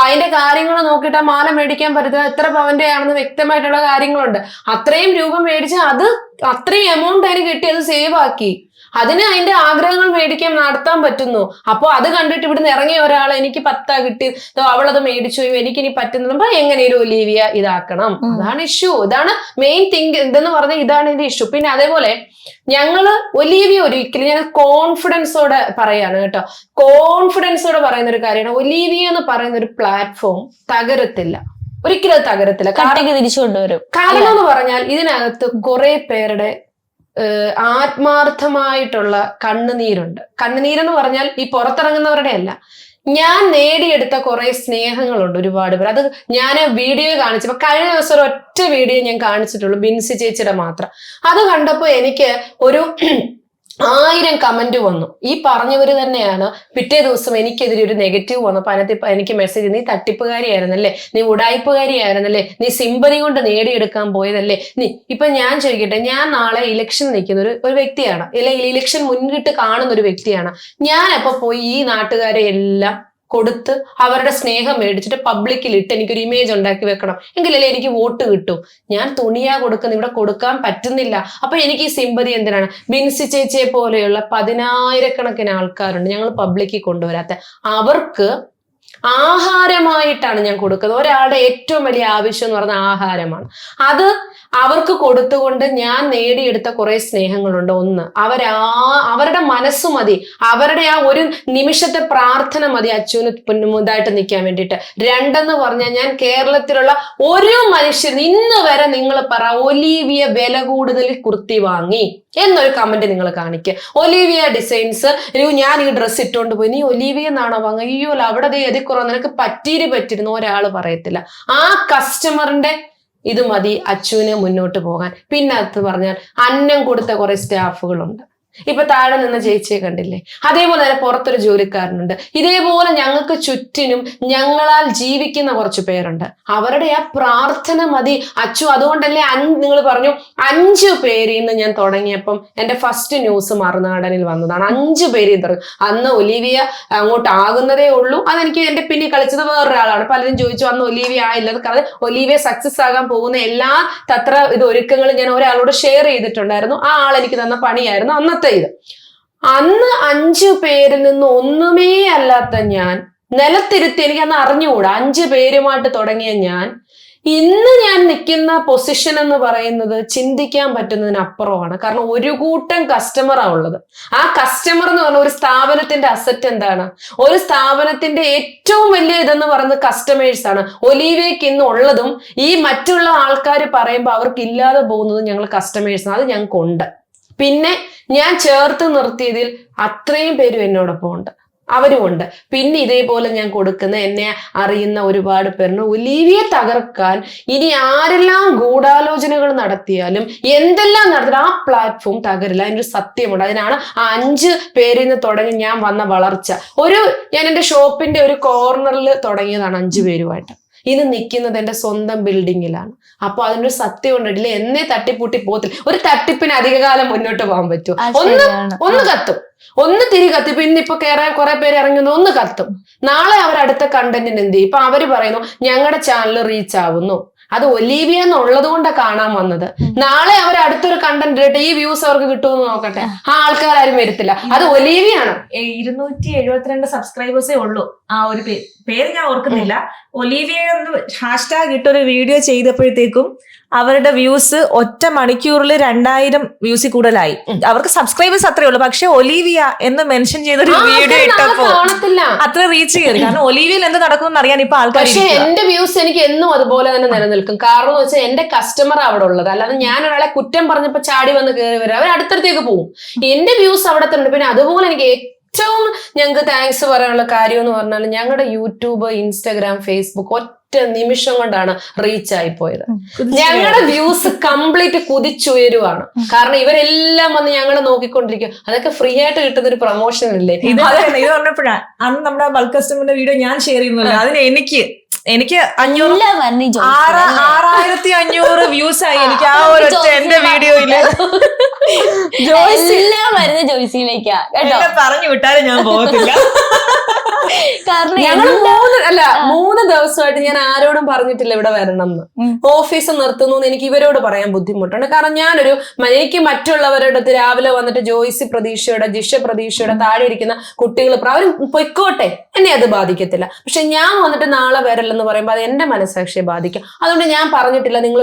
അതിന്റെ കാര്യങ്ങൾ നോക്കിയിട്ട് ആ മാല മേടിക്കാൻ പറ്റുക എത്ര പവന്റെ ആണെന്ന് വ്യക്തമായിട്ടുള്ള കാര്യങ്ങളുണ്ട്. അത്രയും രൂപ മേടിച്ച് അത് അത്രയും എമൗണ്ട് അതിന് കിട്ടി, അത് സേവ് ആക്കി, അതിന് അതിന്റെ ആഗ്രഹങ്ങൾ മേടിക്കാൻ നടത്താൻ പറ്റുന്നു. അപ്പൊ അത് കണ്ടിട്ട് ഇവിടുന്ന് ഇറങ്ങിയ ഒരാൾ എനിക്ക് 10 കിട്ടി, അവളത് മേടിച്ചു, എനിക്കിനി പറ്റുന്നപ്പോ എങ്ങനെയും ഒലീവിയ ഇതാക്കണം. അതാണ് ഇഷ്യൂ. ഇതാണ് മെയിൻ തിങ്ക് എന്തെന്ന് പറഞ്ഞാൽ ഇതാണ് ഇതിന്റെ ഇഷ്യൂ. പിന്നെ അതേപോലെ ഞങ്ങള് ഒലീവിയ ഒരിക്കലും ഞാൻ കോൺഫിഡൻസോടെ പറയാണ് കേട്ടോ, കോൺഫിഡൻസോടെ പറയുന്ന ഒരു കാര്യമാണ്, ഒലീവിയ എന്ന് പറയുന്ന ഒരു പ്ലാറ്റ്ഫോം തകരത്തില്ല, ഒരിക്കലും അത് തകരത്തില്ല. തിരിച്ചു കൊണ്ടുവരും. കാരണം എന്ന് പറഞ്ഞാൽ ഇതിനകത്ത് കുറെ പേരുടെ ആത്മാർത്ഥമായിട്ടുള്ള കണ്ണുനീരുണ്ട്. കണ്ണുനീരെന്ന് പറഞ്ഞാൽ ഈ പുറത്തിറങ്ങുന്നവരുടെ അല്ല, ഞാൻ നേടിയെടുത്ത കുറെ സ്നേഹങ്ങളുണ്ട് ഒരുപാട് പേർ. അത് ഞാൻ വീഡിയോ കാണിച്ചപ്പോ കഴിഞ്ഞ ദിവസം ഒരു ഒറ്റ വീഡിയോ ഞാൻ കാണിച്ചിട്ടുള്ളൂ, ബിൻസി ചേച്ചിയുടെ മാത്രം. അത് കണ്ടപ്പോ എനിക്ക് ഒരു 1000 കമന്റ് വന്നു. ഈ പറഞ്ഞവര് തന്നെയാണ് പിറ്റേ ദിവസം എനിക്കെതിരെ ഒരു നെഗറ്റീവ് വന്നപ്പോ അതിനകത്ത് എനിക്ക് മെസ്സേജ്, നീ തട്ടിപ്പുകാരിയായിരുന്നല്ലേ, നീ ഉടായ്പുകാരിയായിരുന്നല്ലേ, നീ സിമ്പതി കൊണ്ട് നേടിയെടുക്കാൻ പോയതല്ലേ നീ. ഇപ്പൊ ഞാൻ ചോദിക്കട്ടെ, ഞാൻ നാളെ ഇലക്ഷൻ നിൽക്കുന്ന ഒരു വ്യക്തിയാണ്, അല്ലെങ്കിൽ ഇലക്ഷൻ മുന്നിട്ട് കാണുന്ന ഒരു വ്യക്തിയാണ്. ഞാൻ അപ്പൊ പോയി ഈ നാട്ടുകാരെ എല്ലാം കൊടുത്ത് അവരുടെ സ്നേഹം മേടിച്ചിട്ട് പബ്ലിക്കിൽ ഇട്ട് എനിക്കൊരു ഇമേജ് ഉണ്ടാക്കി വെക്കണം, എങ്കിലല്ലേ എനിക്ക് വോട്ട് കിട്ടൂ. ഞാൻ തുണിയാ കൊടുക്കുന്ന, ഇവിടെ കൊടുക്കാൻ പറ്റുന്നില്ല. അപ്പൊ എനിക്ക് ഈ സിമ്പതി എന്തിനാണ്? ബിൻസി ചേച്ചിയെ പോലെയുള്ള 10,000-കണക്കിന് ആൾക്കാരുണ്ട് ഞങ്ങൾ പബ്ലിക്കിൽ കൊണ്ടുവരാത്ത. അവർക്ക് ആഹാരമായിട്ടാണ് ഞാൻ കൊടുക്കുന്നത്. ഒരാളുടെ ഏറ്റവും വലിയ ആവശ്യം എന്ന് പറഞ്ഞാൽ ആഹാരമാണ്. അത് അവർക്ക് കൊടുത്തുകൊണ്ട് ഞാൻ നേടിയെടുത്ത കുറെ സ്നേഹങ്ങളുണ്ട്. ഒന്ന്, അവരുടെ മനസ്സ് മതി, അവരുടെ ആ ഒരു നിമിഷത്തെ പ്രാർത്ഥന മതി അച്ഛന് ഇതായിട്ട് നിൽക്കാൻ വേണ്ടിയിട്ട്. രണ്ടെന്ന് പറഞ്ഞാൽ ഞാൻ കേരളത്തിലുള്ള ഒരു മനുഷ്യൻ ഇന്ന് വരെ നിങ്ങൾ പറ ഒലീവിയ വില കൂടുതൽ കുർത്തി വാങ്ങി എന്നൊരു കമന്റ് നിങ്ങൾ കാണിക്കുക. ഒലീവിയ ഡിസൈൻസ്, ഞാൻ ഈ ഡ്രസ്സ് ഇട്ടുകൊണ്ട് പോയി, നീ ഒലീവിയ എന്നാണോ വാങ്ങുക, അയ്യോ അവിടെ എതി കുറവ് നിനക്ക് പറ്റിയിരുന്നു ഒരാള് പറയത്തില്ല. ആ കസ്റ്റമറിന്റെ ഇത് മതി അച്ചുവിന് മുന്നോട്ട് പോകാൻ. പിന്നെ അത് പറഞ്ഞാൽ അന്നം കൊടുത്ത കുറെ സ്റ്റാഫുകളുണ്ട്. ഇപ്പൊ താഴെ നിന്ന് ചേച്ചിയെ കണ്ടില്ലേ, അതേപോലെ തന്നെ പുറത്തൊരു ജോലിക്കാരനുണ്ട്. ഇതേപോലെ ഞങ്ങൾക്ക് ചുറ്റിനും ഞങ്ങളാൽ ജീവിക്കുന്ന കുറച്ച് പേരുണ്ട്. അവരുടെ ആ പ്രാർത്ഥന മതി അച്ചു. അതുകൊണ്ടല്ലേ നിങ്ങൾ പറഞ്ഞു 5 പേരിൽ നിന്ന് ഞാൻ തുടങ്ങിയപ്പം എന്റെ ഫസ്റ്റ് ന്യൂസ് മറുനാടനിൽ വന്നതാണ്. 5 പേരിൽ തുടങ്ങി. അന്ന് ഒലീവിയ അങ്ങോട്ട് ആകുന്നതേ ഉള്ളൂ. അതെനിക്ക് എന്റെ പിന്നിൽ കളിച്ചത് വേറൊരാളാണ്. പലരും ചോദിച്ചു അന്ന് ഒലീവിയ ആയില്ല. കാരണം ഒലീവിയ സക്സസ് ആകാൻ പോകുന്ന എല്ലാ ഒരുക്കങ്ങളും ഞാൻ ഒരാളോട് ഷെയർ ചെയ്തിട്ടുണ്ടായിരുന്നു. ആ ആൾ എനിക്ക് തന്ന പണിയായിരുന്നു അന്നത്തെ ഇത്. അന്ന് 5 പേരിൽ നിന്ന് ഒന്നുമേ അല്ലാത്ത ഞാൻ നിലത്തിരുത്തി, എനിക്ക് അന്ന് അറിഞ്ഞുകൂടാ, 5 പേരുമായിട്ട് തുടങ്ങിയ ഞാൻ ഇന്ന് ഞാൻ നിൽക്കുന്ന പൊസിഷൻ എന്ന് പറയുന്നത് ചിന്തിക്കാൻ പറ്റുന്നതിനപ്പുറമാണ്. കാരണം ഒരു കൂട്ടം കസ്റ്റമറാണ് ഉള്ളത്. ആ കസ്റ്റമർ എന്ന് പറഞ്ഞ ഒരു സ്ഥാപനത്തിന്റെ അസറ്റ് എന്താണ്? ഒരു സ്ഥാപനത്തിന്റെ ഏറ്റവും വലിയ ഇതെന്ന് പറയുന്നത് കസ്റ്റമേഴ്സ് ആണ്. ഒലീവിയക്ക് ഇന്ന് ഉള്ളതും ഈ മറ്റുള്ള ആൾക്കാർ പറയുമ്പോൾ അവർക്ക് ഇല്ലാതെ പോകുന്നതും ഞങ്ങൾ കസ്റ്റമേഴ്സാണ്. അത് ഞങ്ങൾക്കുണ്ട്. പിന്നെ ഞാൻ ചേർത്ത് നിർത്തിയതിൽ അത്രയും പേരും എന്നോടൊപ്പം ഉണ്ട്. അവരുമുണ്ട്. പിന്നെ ഇതേപോലെ ഞാൻ കൊടുക്കുന്ന എന്നെ അറിയുന്ന ഒരുപാട് പേരുണ്ട്. ഒലീവിയെ തകർക്കാൻ ഇനി ആരെല്ലാം ഗൂഢാലോചനകൾ നടത്തിയാലും എന്തെല്ലാം നടത്തിയാലും ആ പ്ലാറ്റ്ഫോം തകരില്ല. അതിനൊരു സത്യമുണ്ട്. അതിനാണ് ആ 5 പേരിൽ നിന്ന് തുടങ്ങി ഞാൻ വന്ന വളർച്ച. ഞാൻ എന്റെ ഷോപ്പിന്റെ ഒരു കോർണറിൽ തുടങ്ങിയതാണ് 5 പേരുമായിട്ട്. ഇന്ന് നിൽക്കുന്നത് എന്റെ സ്വന്തം ബിൽഡിങ്ങിലാണ്. അപ്പൊ അതിനൊരു സത്യം ഉണ്ടില്ല, എന്നെ തട്ടിപ്പൂട്ടി പോകത്തില്ല. ഒരു തട്ടിപ്പിന് അധികകാലം മുന്നോട്ട് പോകാൻ പറ്റുമോ? ഒന്ന് കത്തും, ഒന്ന് തിരി കത്തും. ഇപ്പൊ ഇന്നിപ്പോ കുറെ പേര് ഇറങ്ങി ഒന്ന് കത്തും. നാളെ അവർ അടുത്ത കണ്ടന്റിന് എന്ത് ചെയ്യും? ഇപ്പൊ അവര് പറയുന്നു ഞങ്ങളുടെ ചാനൽ റീച്ച് ആവുന്നു, അത് ഒലീവിയ എന്നുള്ളത് കൊണ്ടാണ് കാണാൻ വന്നത്. നാളെ അവർ അടുത്തൊരു കണ്ടന്റ് ഇട്ട് ഈ വ്യൂസ് അവർക്ക് കിട്ടുമെന്ന് നോക്കട്ടെ, ആ ആൾക്കാരും വരത്തില്ല. അത് ഒലീവിയാണ്. 272 സബ്സ്ക്രൈബേഴ്സേ ഉള്ളൂ. ആ ഒരു പേര് ഞാൻ ഓർക്കുന്നില്ല. ഒലീവിയ എന്ന് ഹാഷ്ടാഗ് ഇട്ടൊരു വീഡിയോ ചെയ്തപ്പോഴത്തേക്കും അവരുടെ വ്യൂസ് ഒറ്റ മണിക്കൂറിൽ 2000 വ്യൂസിൽ കൂടുതലായി. അവർക്ക് സബ്സ്ക്രൈബേഴ്സ് അത്രേ ഉള്ളൂ, പക്ഷെ ഒലീവിയ എന്ന് മെൻഷൻ ചെയ്തൊരു വീഡിയോ ഇട്ടപ്പോ അത്ര റീച്ച് കയറി. കാരണം ഒലീവിയയിൽ എന്ത് നടക്കുമെന്ന് അറിയാൻ ഇപ്പൊ ആൾക്കാർ. പക്ഷെ എന്റെ വ്യൂസ് എനിക്ക് എന്നും അതുപോലെ തന്നെ നിലനിൽക്കും. കാരണം എന്ന് വെച്ചാൽ എന്റെ കസ്റ്റമർ അവിടെ ഉള്ളത്. അല്ലാതെ ഞാൻ ഒരാളെ കുറ്റം പറഞ്ഞപ്പോ ചാടി വന്ന് കയറി വരും, അവർ അടുത്തടുത്തേക്ക് പോകും. എന്റെ വ്യൂസ് അവിടെ തന്നെ. പിന്നെ അതുപോലെ എനിക്ക് ഏറ്റവും ഞങ്ങൾക്ക് താങ്ക്സ് പറയാനുള്ള കാര്യം എന്ന് പറഞ്ഞാൽ ഞങ്ങളുടെ യൂട്യൂബ്, ഇൻസ്റ്റാഗ്രാം, ഫേസ്ബുക്ക് ഒറ്റ നിമിഷം കൊണ്ടാണ് റീച്ച് ആയി പോയത്. ഞങ്ങളുടെ വ്യൂസ് കംപ്ലീറ്റ് കുതിച്ചുയരുവാണ്. കാരണം ഇവരെല്ലാം വന്ന് ഞങ്ങളെ നോക്കിക്കൊണ്ടിരിക്കും. അതൊക്കെ ഫ്രീ ആയിട്ട് കിട്ടുന്ന ഒരു പ്രൊമോഷൻ ഇല്ലേ? ഇത് പറഞ്ഞപ്പോഴാണ് അന്ന് നമ്മുടെ ബൾക്ക് കസ്റ്റമറിന്റെ വീഡിയോ ഞാൻ ഷെയർ ചെയ്യുന്നില്ല. അതിന് എനിക്ക് 6500 വ്യൂസ് ആയി എനിക്ക് ആ ഒരു എന്റെ വീഡിയോയില്. എല്ലാം വരുന്ന ജോയ്സിയിലേക്കാ കേട്ടോ. പറഞ്ഞു വിട്ടാലും ഞാൻ പോകത്തില്ല. കാരണം ഞങ്ങൾ 3 ദിവസമായിട്ട് ഞാൻ ആരോടും പറഞ്ഞിട്ടില്ല ഇവിടെ വരണം എന്ന്. ഓഫീസ് നിർത്തുന്നു എന്ന് എനിക്ക് ഇവരോട് പറയാൻ ബുദ്ധിമുട്ടുണ്ട്. കാരണം എനിക്ക് മറ്റുള്ളവരുടെ അടുത്ത് രാവിലെ വന്നിട്ട് ജോയ്സി പ്രതീക്ഷയുടെ, ജിഷ പ്രതീക്ഷയുടെ താഴെ ഇരിക്കുന്ന കുട്ടികൾ അവർ പൊയ്ക്കോട്ടെ, എന്നെ അത് ബാധിക്കത്തില്ല. പക്ഷെ ഞാൻ വന്നിട്ട് നാളെ വരല്ലെന്ന് പറയുമ്പോൾ അത് എന്റെ മനസ്സാക്ഷിയെ ബാധിക്കും. അതുകൊണ്ട് ഞാൻ പറഞ്ഞിട്ടില്ല നിങ്ങൾ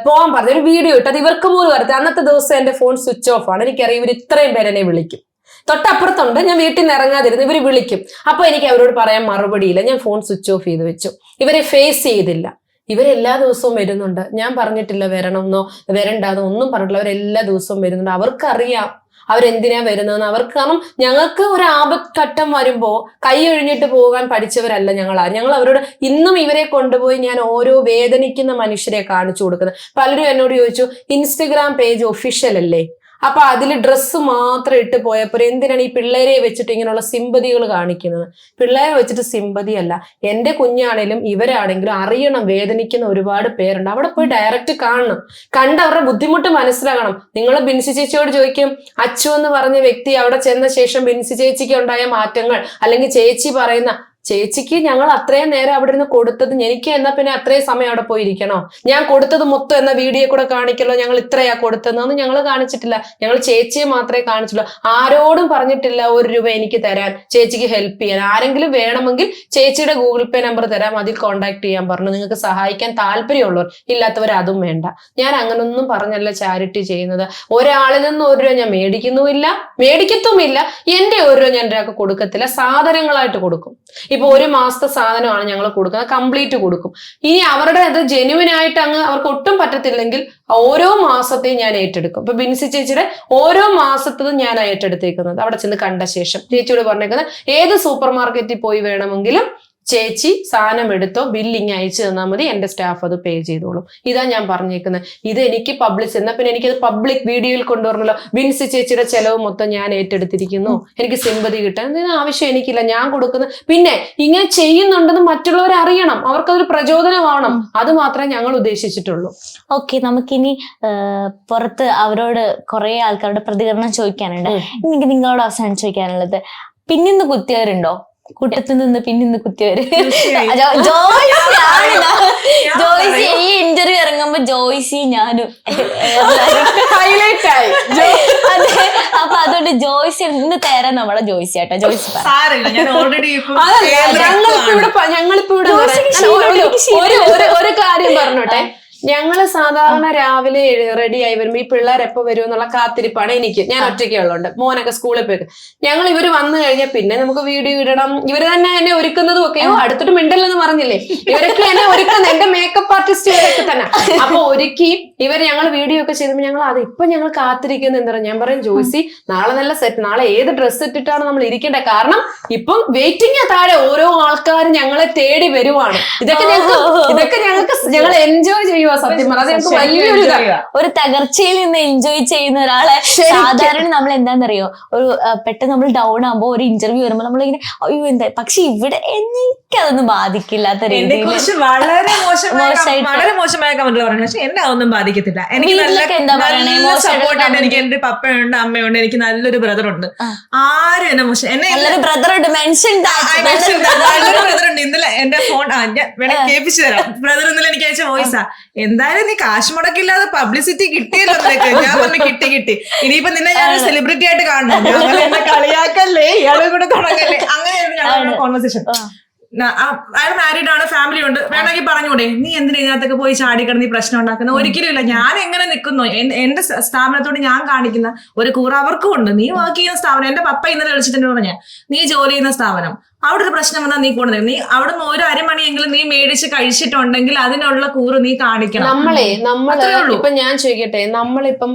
പോകാൻ പറഞ്ഞ ഒരു വീഡിയോ ഇട്ട് അത് ഇവർക്ക് പോലും വരട്ടെ. അന്നത്തെ ദിവസം എന്റെ ഫോൺ സ്വിച്ച് ഓഫ് ആണ്. എനിക്കറിയാം ഇവർ ഇത്രയും പേരെന്നെ വിളിക്കും. തൊട്ടപ്പുറത്തുണ്ട്, ഞാൻ വീട്ടിൽ നിന്ന് ഇറങ്ങാതിരുന്നു, ഇവർ വിളിക്കും. അപ്പൊ എനിക്ക് അവരോട് പറയാൻ മറുപടിയില്ല. ഞാൻ ഫോൺ സ്വിച്ച് ഓഫ് ചെയ്ത് വെച്ചു. ഇവരെ ഫേസ് ചെയ്തില്ല. ഇവരെല്ലാ ദിവസവും വരുന്നുണ്ട്. ഞാൻ പറഞ്ഞിട്ടില്ല വരണമെന്നോ വരണ്ടാന്നോ ഒന്നും പറഞ്ഞിട്ടില്ല. അവരെല്ലാ ദിവസവും വരുന്നുണ്ട്. അവർക്കറിയാം അവരെന്തിനാ വരുന്നതെന്ന്. അവർക്ക് കാരണം ഞങ്ങൾക്ക് ഒരു ആപത്ഘട്ടം വരുമ്പോ കൈ ഒഴിഞ്ഞിട്ട് പോകാൻ പഠിച്ചവരല്ല ഞങ്ങൾ അവരോട് ഇന്നും ഇവരെ കൊണ്ടുപോയി ഞാൻ ഓരോ വേദനിക്കുന്ന മനുഷ്യരെ കാണിച്ചു കൊടുക്കുന്നത്. പലരും എന്നോട് ചോദിച്ചു ഇൻസ്റ്റഗ്രാം പേജ് ഒഫീഷ്യൽ അല്ലേ? അപ്പൊ അതിൽ ഡ്രസ്സ് മാത്രം ഇട്ട് പോയപ്പോൾ എന്തിനാണ് ഈ പിള്ളേരെ വെച്ചിട്ട് ഇങ്ങനെയുള്ള സിമ്പതികൾ കാണിക്കുന്നത്? പിള്ളേരെ വെച്ചിട്ട് സിമ്പതി അല്ല. എന്റെ കുഞ്ഞാണേലും ഇവരാണെങ്കിലും അറിയണം വേദനിക്കുന്ന ഒരുപാട് പേരുണ്ട്. അവിടെ പോയി ഡയറക്റ്റ് കാണണം, കണ്ട് അവരുടെ ബുദ്ധിമുട്ട് മനസ്സിലാകണം. നിങ്ങൾ ബിൻസി ചേച്ചിയോട് ചോദിക്കും, അച്ചു എന്ന് പറഞ്ഞ വ്യക്തി അവിടെ ചെന്ന ശേഷം ബിൻസി ചേച്ചിക്ക് ഉണ്ടായ മാറ്റങ്ങൾ, അല്ലെങ്കിൽ ചേച്ചി പറയുന്ന ചേച്ചിക്ക് ഞങ്ങൾ അത്രയും നേരം അവിടെ നിന്ന് കൊടുത്തത് എനിക്ക് എന്നാ പിന്നെ അത്രയും സമയം അവിടെ പോയിരിക്കണോ? ഞാൻ കൊടുത്തത് മൊത്തം എന്ന വീഡിയോ കൂടെ കാണിക്കല്ലോ ഞങ്ങൾ ഇത്രയാ കൊടുത്തതെന്നൊന്നും ഞങ്ങൾ കാണിച്ചിട്ടില്ല. ഞങ്ങൾ ചേച്ചിയെ മാത്രമേ കാണിച്ചുള്ളൂ. ആരോടും പറഞ്ഞിട്ടില്ല 1 രൂപ എനിക്ക് തരാൻ, ചേച്ചിക്ക് ഹെൽപ്പ് ചെയ്യാൻ. ആരെങ്കിലും വേണമെങ്കിൽ ചേച്ചിയുടെ ഗൂഗിൾ പേ നമ്പർ തരാം, അതിൽ കോൺടാക്ട് ചെയ്യാൻ പറഞ്ഞു. നിങ്ങൾക്ക് സഹായിക്കാൻ താല്പര്യമുള്ളവർ, ഇല്ലാത്തവർ അതും വേണ്ട. ഞാൻ അങ്ങനൊന്നും പറഞ്ഞല്ല ചാരിറ്റി ചെയ്യുന്നത്. ഒരാളിൽ നിന്ന് 1 രൂപ ഞാൻ മേടിക്കത്തുമില്ല. എന്റെ 1 രൂപ ഞാൻ ഒരാൾക്ക് കൊടുക്കത്തില്ല, സാധനങ്ങളായിട്ട് കൊടുക്കും. ഇപ്പൊ 1 മാസത്തെ സാധനമാണ് ഞങ്ങൾ കൊടുക്കുന്നത്, കംപ്ലീറ്റ് കൊടുക്കും. ഇനി അവരുടെ അത് ജെന്യുവിൻ ആയിട്ട് അവർക്ക് ഒട്ടും പറ്റത്തില്ലെങ്കിൽ ഓരോ മാസത്തെയും ഞാൻ ഏറ്റെടുക്കും. ഇപ്പൊ ബിൻസി ചേച്ചിയുടെ ഓരോ മാസത്തതും ഞാൻ ഏറ്റെടുത്തേക്കുന്നത്. അവിടെ ചെന്ന് കണ്ട ശേഷം ചേച്ചിയോട് പറഞ്ഞേക്കുന്നത് ഏത് സൂപ്പർ മാർക്കറ്റിൽ പോയി വേണമെങ്കിലും ചേച്ചി സാധനം എടുത്തോ, ബില്ലിങ് അയച്ചു തന്നാൽ മതി, എന്റെ സ്റ്റാഫ് അത് പേ ചെയ്തോളും. ഇതാ ഞാൻ പറഞ്ഞേക്കുന്നത്. ഇത് എനിക്ക് പബ്ലിഷ് എന്നാൽ പിന്നെ എനിക്കത് പബ്ലിക് വീഡിയോയിൽ കൊണ്ടുവരണല്ലോ. ബിൻസി ചേച്ചിയുടെ ചെലവ് മൊത്തം ഞാൻ ഏറ്റെടുത്തിരിക്കുന്നു, എനിക്ക് സിമ്പതി കിട്ടാൻ ആവശ്യം എനിക്കില്ല. ഞാൻ കൊടുക്കുന്നത് പിന്നെ ഇങ്ങനെ ചെയ്യുന്നുണ്ടെന്ന് മറ്റുള്ളവർ അറിയണം, അവർക്കതൊരു പ്രചോദനമാവണം. അത് മാത്രമേ ഞങ്ങൾ ഉദ്ദേശിച്ചിട്ടുള്ളൂ. ഓക്കെ, നമുക്കിനി പുറത്ത് അവരോട് കുറെ ആൾക്കാരുടെ പ്രതികരണം ചോദിക്കാനുണ്ട്. എനിക്ക് നിങ്ങളോട് അവസാനം ചോദിക്കാനുള്ളത്, പിന്നിന്ന് കുത്തിയവരുണ്ടോ? കൂട്ടത്തിൽ നിന്ന് പിന്നിന്ന് കുത്തിയവര്? ജോയ്സി ഈ ഇന്റർവ്യൂ ഇറങ്ങുമ്പോ ജോയ്സി ഞാനും ഹൈലൈറ്റ് ആയി. അപ്പൊ അതുകൊണ്ട് ജോയ്സി ഇന്ന് തേരാൻ നമ്മളെ ജോയ്സി ആട്ടോ. ജോയ്സി ഞങ്ങളിപ്പോ ഇവിടെ ഒരു കാര്യം പറഞ്ഞോട്ടെ. ഞങ്ങള് സാധാരണ രാവിലെ റെഡിയായി വരുമ്പോ ഈ പിള്ളേർ എപ്പോ വരും എന്നുള്ള കാത്തിരിപ്പാണ് എനിക്ക്. ഞാൻ ഒറ്റയ്ക്കുള്ളതുകൊണ്ട് മോനൊക്കെ സ്കൂളിൽ പോയി ഞങ്ങൾ ഇവര് വന്നു കഴിഞ്ഞാൽ പിന്നെ നമുക്ക് വീഡിയോ ഇടണം. ഇവര് തന്നെ എന്നെ ഒരുക്കുന്നതും ഒക്കെയോ അടുത്തിട്ട് മിണ്ടല്ലെന്ന് പറഞ്ഞില്ലേ, ഇവരൊക്കെ എന്നെ ഒരുക്കുന്നത്, എന്റെ മേക്കപ്പ് ആർട്ടിസ്റ്റ് ഇവരൊക്കെ തന്നെ. അപ്പൊ ഒരുക്കി ഇവർ ഞങ്ങൾ വീഡിയോ ഒക്കെ ചെയ്തപ്പോൾ ഞങ്ങൾ അത് ഇപ്പൊ ഞങ്ങൾ കാത്തിരിക്കുന്നത് എന്താ പറയുക, ഞാൻ പറയും ജോയ്സി നാളെ നല്ല സെറ്റ്, നാളെ ഏത് ഡ്രസ്സ് ഇട്ടിട്ടാണ് നമ്മൾ ഇരിക്കേണ്ടത്, കാരണം ഇപ്പം വെയിറ്റിംഗ് താഴെ ഓരോ ആൾക്കാരും ഞങ്ങളെ തേടി വരുവാണ്. ഇതൊക്കെ ഞങ്ങൾക്ക് ഞങ്ങൾ എൻജോയ് ചെയ്യുക. സത്യം പറഞ്ഞാൽ ഞങ്ങൾക്ക് വലിയൊരു ഒരു തകർച്ചയിൽ നിന്ന് എൻജോയ് ചെയ്യുന്ന ഒരാളെ സാധാരണ നമ്മൾ എന്താണെന്നറിയോ, ഒരു പെട്ടെന്ന് നമ്മൾ ഡൗൺ ആകുമ്പോ ഒരു ഇന്റർവ്യൂ വരുമ്പോൾ നമ്മളിങ്ങനെ അയ്യോ എന്താ, പക്ഷെ ഇവിടെ എനിക്കതൊന്നും ബാധിക്കില്ലാത്ത രീതിയിൽ വളരെ മോശമായ കമന്റുകൾ പറഞ്ഞു. പക്ഷെ എന്നെ അതൊന്നും ബാധിക്കത്തില്ല. എനിക്ക് നല്ല സപ്പോർട്ടായിട്ട് എനിക്ക് എന്റെ പപ്പയുണ്ട്, അമ്മയുണ്ട്, എനിക്ക് നല്ലൊരു ബ്രദർ ഉണ്ട്. ആരും എന്നെ മോശം നല്ലൊരു ബ്രദർ ഉണ്ട്, നല്ലൊരു ബ്രദർ ഉണ്ട്. ഇന്നലെ എന്റെ ഫോൺ വേണേ കേൾപ്പിച്ചു തരാം. ബ്രദർ ഇന്നലെ എനിക്ക് അയച്ച വോയിസാ, എന്തായാലും നീ കാശ് മുടക്കില്ലാതെ പബ്ലിസിറ്റി കിട്ടിയല്ലോ നിനക്ക്. ഞാൻ പറഞ്ഞു കിട്ടി. ഇനിയിപ്പോ നിന്നെ ഞാൻ സെലിബ്രിറ്റി ആയിട്ട് കാണണം, എന്നെ കളിയാക്കല്ലേ, ഇയാളെ കൂടെ തുടങ്ങല്ലേ. അങ്ങനെയായിരുന്നു ഞങ്ങളുടെ കോൺവെർസേഷൻ. അയാൾ മാരീഡ് ആണ്, ഫാമിലി ഉണ്ട്, വേണമെങ്കിൽ പറഞ്ഞൂടെ നീ എന്തിനാ ഇതിനകത്തൊക്കെ പോയി ചാടിക്കിടന്ന് ഈ പ്രശ്നം ഉണ്ടാക്കുന്നത്? ഒരിക്കലും ഇല്ല. ഞാൻ എങ്ങനെ നിൽക്കുന്നു, എന്റെ സ്ഥാപനത്തോട് ഞാൻ കാണിക്കുന്ന ഒരു കൂറ് അവർക്കും ഉണ്ട്. നീ വർക്ക് ചെയ്യുന്ന സ്ഥാപനം, എന്റെ പപ്പ ഇന്നലെ വിളിച്ചിട്ടുണ്ട് പറഞ്ഞ നീ ജോലി ചെയ്യുന്ന സ്ഥാപനം, അവിടെ ഒരു പ്രശ്നം വന്നാൽ നീ കൊണ്ടുവരും. നീ അവിടെ നിന്ന് ഒരു അരമണിയെങ്കിലും നീ മേടിച്ച് കഴിച്ചിട്ടുണ്ടെങ്കിൽ അതിനുള്ള കൂറ് നീ കാണിക്കണം. നമ്മള് ഇപ്പൊ ഞാൻ ചോദിക്കട്ടെ, നമ്മളിപ്പം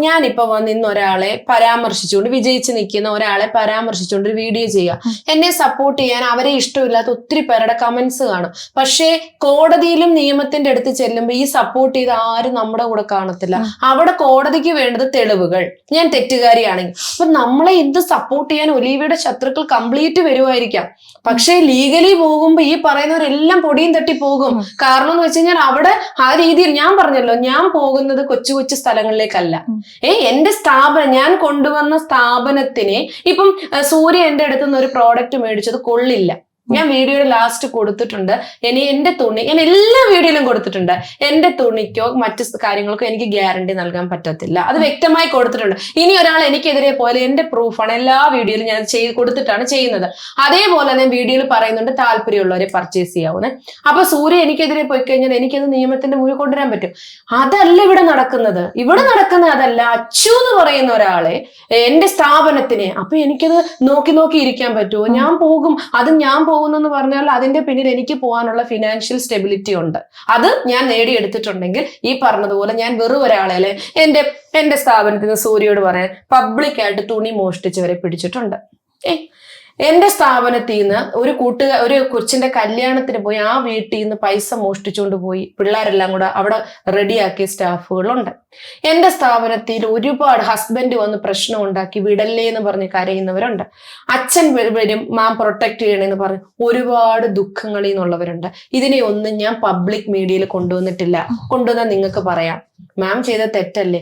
ഞാനിപ്പോ വന്ന് ഇന്ന് ഒരാളെ പരാമർശിച്ചുകൊണ്ട് വിജയിച്ച് നിൽക്കുന്ന ഒരാളെ പരാമർശിച്ചുകൊണ്ട് ഒരു വീഡിയോ ചെയ്യുക, എന്നെ സപ്പോർട്ട് ചെയ്യാൻ അവരെ ഇഷ്ടമില്ലാത്ത ഒത്തിരി പേരുടെ കമന്റ്സ് കാണും. പക്ഷേ കോടതിയിലും നിയമത്തിന്റെ അടുത്ത് ചെല്ലുമ്പോൾ ഈ സപ്പോർട്ട് ചെയ്ത് ആരും നമ്മുടെ കൂടെ കാണത്തില്ല. അവിടെ കോടതിക്ക് വേണ്ടത് തെളിവുകൾ, ഞാൻ തെറ്റുകാരിയാണെങ്കിൽ. അപ്പൊ നമ്മളെ ഇത് സപ്പോർട്ട് ചെയ്യാൻ ഒലീവയുടെ ശത്രുക്കൾ കംപ്ലീറ്റ് വരുമായിരിക്കും. പക്ഷെ ലീഗലി പോകുമ്പോ ഈ പറയുന്നവരെല്ലാം പൊടിയും തട്ടി പോകും. കാരണം എന്ന് വെച്ച് കഴിഞ്ഞാൽ അവിടെ ആ രീതിയിൽ ഞാൻ പറഞ്ഞല്ലോ, ഞാൻ പോകുന്നത് കൊച്ചു കൊച്ചു സ്ഥലങ്ങളിലേക്കല്ല. എന്റെ സ്ഥാപനം, ഞാൻ കൊണ്ടുവന്ന സ്ഥാപനത്തിനെ ഇപ്പം സൂര്യ എന്റെ അടുത്ത് നിന്ന് ഒരു പ്രോഡക്റ്റ് മേടിച്ചത് കൊള്ളില്ല, ഞാൻ വീഡിയോയുടെ ലാസ്റ്റ് കൊടുത്തിട്ടുണ്ട്. ഇനി എന്റെ തുണി, ഞാൻ എല്ലാ വീഡിയോയിലും കൊടുത്തിട്ടുണ്ട്, എന്റെ തുണിക്കോ മറ്റു കാര്യങ്ങൾക്കോ എനിക്ക് ഗ്യാരണ്ടി നൽകാൻ പറ്റത്തില്ല, അത് വ്യക്തമായി കൊടുത്തിട്ടുണ്ട്. ഇനി ഒരാൾ എനിക്കെതിരെ പോലെ എന്റെ പ്രൂഫാണ്, എല്ലാ വീഡിയോയിലും ഞാൻ കൊടുത്തിട്ടാണ് ചെയ്യുന്നത്. അതേപോലെ ഞാൻ വീഡിയോയിൽ പറയുന്നുണ്ട് താല്പര്യമുള്ളവരെ പർച്ചേസ് ചെയ്യാവുന്നത്. അപ്പൊ സൂര്യ എനിക്കെതിരെ പോയി കഴിഞ്ഞാൽ എനിക്കത് നിയമത്തിന്റെ മുന്നിൽ കൊണ്ടുവരാൻ പറ്റും. അതല്ല ഇവിടെ നടക്കുന്നത്. ഇവിടെ നടക്കുന്നത് അതല്ല. അച്ചു എന്ന് പറയുന്ന ഒരാളെ എന്റെ സ്ഥാപനത്തിനെ, അപ്പൊ എനിക്കത് നോക്കി ഇരിക്കാൻ പറ്റുമോ? ഞാൻ പോകും, അത് ഞാൻ പോകുന്നെന്ന് പറഞ്ഞാൽ അതിന്റെ പിന്നിൽ എനിക്ക് പോകാനുള്ള ഫിനാൻഷ്യൽ സ്റ്റെബിലിറ്റി ഉണ്ട്. അത് ഞാൻ നേടിയെടുത്തിട്ടുണ്ടെങ്കിൽ ഈ പറഞ്ഞതുപോലെ ഞാൻ വെറും ഒരാളെ അല്ലെ എന്റെ സ്ഥാപനത്തിൽ നിന്ന് സൂര്യയോട് പറയാൻ പബ്ലിക്കായിട്ട് തുണി മോഷ്ടിച്ചവരെ പിടിച്ചിട്ടുണ്ട്. എന്റെ സ്ഥാപനത്തിൽ നിന്ന് ഒരു കൊച്ചിന്റെ കല്യാണത്തിന് പോയി ആ വീട്ടിൽ നിന്ന് പൈസ മോഷ്ടിച്ചുകൊണ്ട് പോയി പിള്ളേരെല്ലാം കൂടെ അവിടെ റെഡിയാക്കിയ സ്റ്റാഫുകളുണ്ട്. എന്റെ സ്ഥാപനത്തിൽ ഒരുപാട് ഹസ്ബൻഡ് വന്ന് പ്രശ്നം ഉണ്ടാക്കി വിടല്ലേ എന്ന് പറഞ്ഞ് കരയുന്നവരുണ്ട്. അച്ഛൻ വരും മാം പ്രൊട്ടക്ട് ചെയ്യണമെന്ന് പറഞ്ഞ് ഒരുപാട് ദുഃഖങ്ങളിൽ നിന്നുള്ളവരുണ്ട്. ഇതിനെ ഒന്നും ഞാൻ പബ്ലിക് മീഡിയയിൽ കൊണ്ടുവന്നാൽ നിങ്ങൾക്ക് പറയാം മാം ചെയ്ത തെറ്റല്ലേ.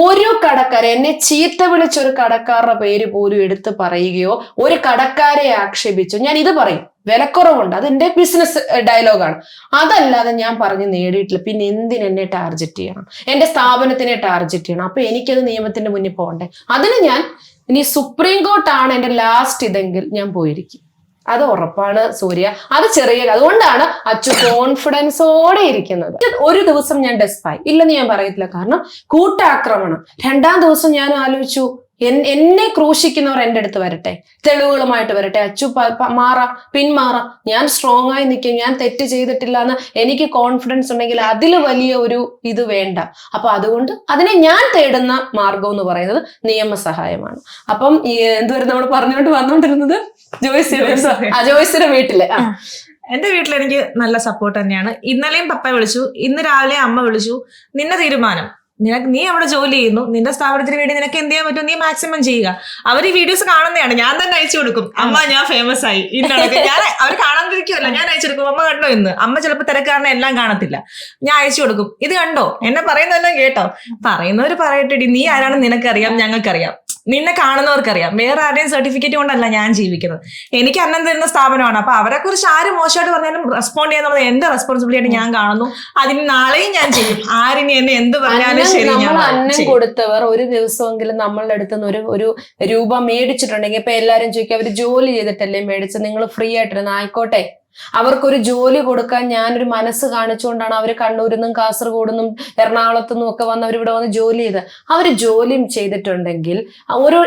ഒരു കടക്കാരെ, എന്നെ ചീത്ത വിളിച്ചൊരു കടക്കാരുടെ പേര് പോലും എടുത്ത് പറയുകയോ ഒരു കടക്കാരെ ആക്ഷേപിച്ചോ, ഞാൻ ഇത് പറയും, വിലക്കുറവുണ്ട്, അത് എന്റെ ബിസിനസ് ഡയലോഗാണ്. അതല്ലാതെ ഞാൻ പറഞ്ഞ് നേടിയിട്ടില്ല. പിന്നെ എന്തിനെന്നെ ടാർഗറ്റ് ചെയ്യണം? എന്റെ സ്ഥാപനത്തിനെ ടാർഗറ്റ് ചെയ്യണം. അപ്പൊ എനിക്കത് നിയമത്തിന്റെ മുന്നിൽ പോകണ്ടേ? അതിന് ഞാൻ ഇനി സുപ്രീം കോർട്ടാണ് എന്റെ ലാസ്റ്റ് ഇതെങ്കിൽ ഞാൻ പോയിരിക്കും. അത് ഉറപ്പാണ് സൂര്യ. അത് അതുകൊണ്ടാണ് അച്ചു കോൺഫിഡൻസോടെ ഇരിക്കുന്നത്. ഒരു ദിവസം ഞാൻ ഡെസ്പായി ഇല്ലെന്ന് ഞാൻ പറയത്തില്ല, കാരണം കൂട്ടാക്രമണം. 2ാം ദിവസം ഞാൻ ആലോചിച്ചു, എന്നെ ക്രൂശിക്കുന്നവർ എന്റെ അടുത്ത് വരട്ടെ, തെളിവുകളുമായിട്ട് വരട്ടെ, അച്ചു പിന്മാറാം, ഞാൻ സ്ട്രോങ് ആയി നിൽക്കും, ഞാൻ തെറ്റ് ചെയ്തിട്ടില്ല എന്ന് എനിക്ക് കോൺഫിഡൻസ് ഉണ്ടെങ്കിൽ അതിൽ വലിയ ഒരു ഇത് വേണ്ട. അപ്പൊ അതുകൊണ്ട് അതിനെ ഞാൻ തേടുന്ന മാർഗം എന്ന് പറയുന്നത് നിയമസഹായമാണ്. അപ്പം എന്തുവരെ നമ്മൾ വന്നുകൊണ്ടിരുന്നത് ജോയ്സിയുടെ വീട്ടിലെ എന്റെ വീട്ടിൽ എനിക്ക് നല്ല സപ്പോർട്ട് തന്നെയാണ്. ഇന്നലെയും പപ്പ വിളിച്ചു, ഇന്ന് രാവിലെ അമ്മ വിളിച്ചു. നിന്റെ തീരുമാനം, നീ അവിടെ ജോലി ചെയ്യുന്നു, നിന്റെ സ്ഥാപനത്തിന് വേണ്ടി നിനക്ക് എന്ത് ചെയ്യാൻ പറ്റും നീ മാക്സിമം ചെയ്യുക. അവർ ഈ വീഡിയോസ് കാണുന്നതാണ്, ഞാൻ തന്നെ അയച്ചു കൊടുക്കും. അമ്മ ഞാൻ ഫേമസ് ആയി ഇന്നടക്ക്, ഞാൻ അവർ കാണാതിരിക്കുമല്ല, ഞാൻ അയച്ചു കൊടുക്കും. അമ്മ കണ്ടോ ഇന്ന്? അമ്മ ചിലപ്പോൾ തിരക്കാരനെ എല്ലാം കാണത്തില്ല, ഞാൻ അയച്ചു കൊടുക്കും. ഇത് കണ്ടോ, എന്നെ പറയുന്നതെല്ലാം കേട്ടോ? പറയുന്നവര് പറയട്ടെടി, നീ ആരാണെന്ന് നിനക്കറിയാം, ഞങ്ങൾക്കറിയാം, നിന്നെ കാണുന്നവർക്കറിയാം. വേറെ ആരുടെയും സർട്ടിഫിക്കറ്റ് കൊണ്ടല്ല ഞാൻ ജീവിക്കുന്നത്. എനിക്ക് അന്നം തരുന്ന സ്ഥാപനമാണ്. അപ്പൊ അവരെ കുറിച്ച് ആരും മോശമായിട്ട് പറഞ്ഞാലും റെസ്പോണ്ട് ചെയ്യാന്നുള്ളത് എന്റെ റെസ്പോൺസിബിലിറ്റി ആയിട്ട് ഞാൻ കാണുന്നു. അതിന് നാളെയും ഞാൻ ചെയ്യും. ആരിനി എന്നെ എന്ത് പറഞ്ഞാലും ശരി. നമ്മൾ അന്നം കൊടുത്തവർ ഒരു ദിവസമെങ്കിലും നമ്മളുടെ അടുത്ത് നിന്ന് ഒരു രൂപ മേടിച്ചിട്ടുണ്ടെങ്കിൽ ഇപ്പൊ എല്ലാരും ചോദിക്കും അവര് ജോലി ചെയ്തിട്ടല്ലേ മേടിച്ചത്, നിങ്ങൾ ഫ്രീ ആയിട്ടിരുന്ന ആയിക്കോട്ടെ, അവർക്കൊരു ജോലി കൊടുക്കാൻ ഞാനൊരു മനസ്സ് കാണിച്ചുകൊണ്ടാണ് അവർ കണ്ണൂരിൽ നിന്നും കാസർഗോഡ് നിന്നും എറണാകുളത്തു നിന്നും ഒക്കെ വന്ന് അവരിവിടെ വന്ന് ജോലി ചെയ്ത് അവര് ജോലിയും ചെയ്തിട്ടുണ്ടെങ്കിൽ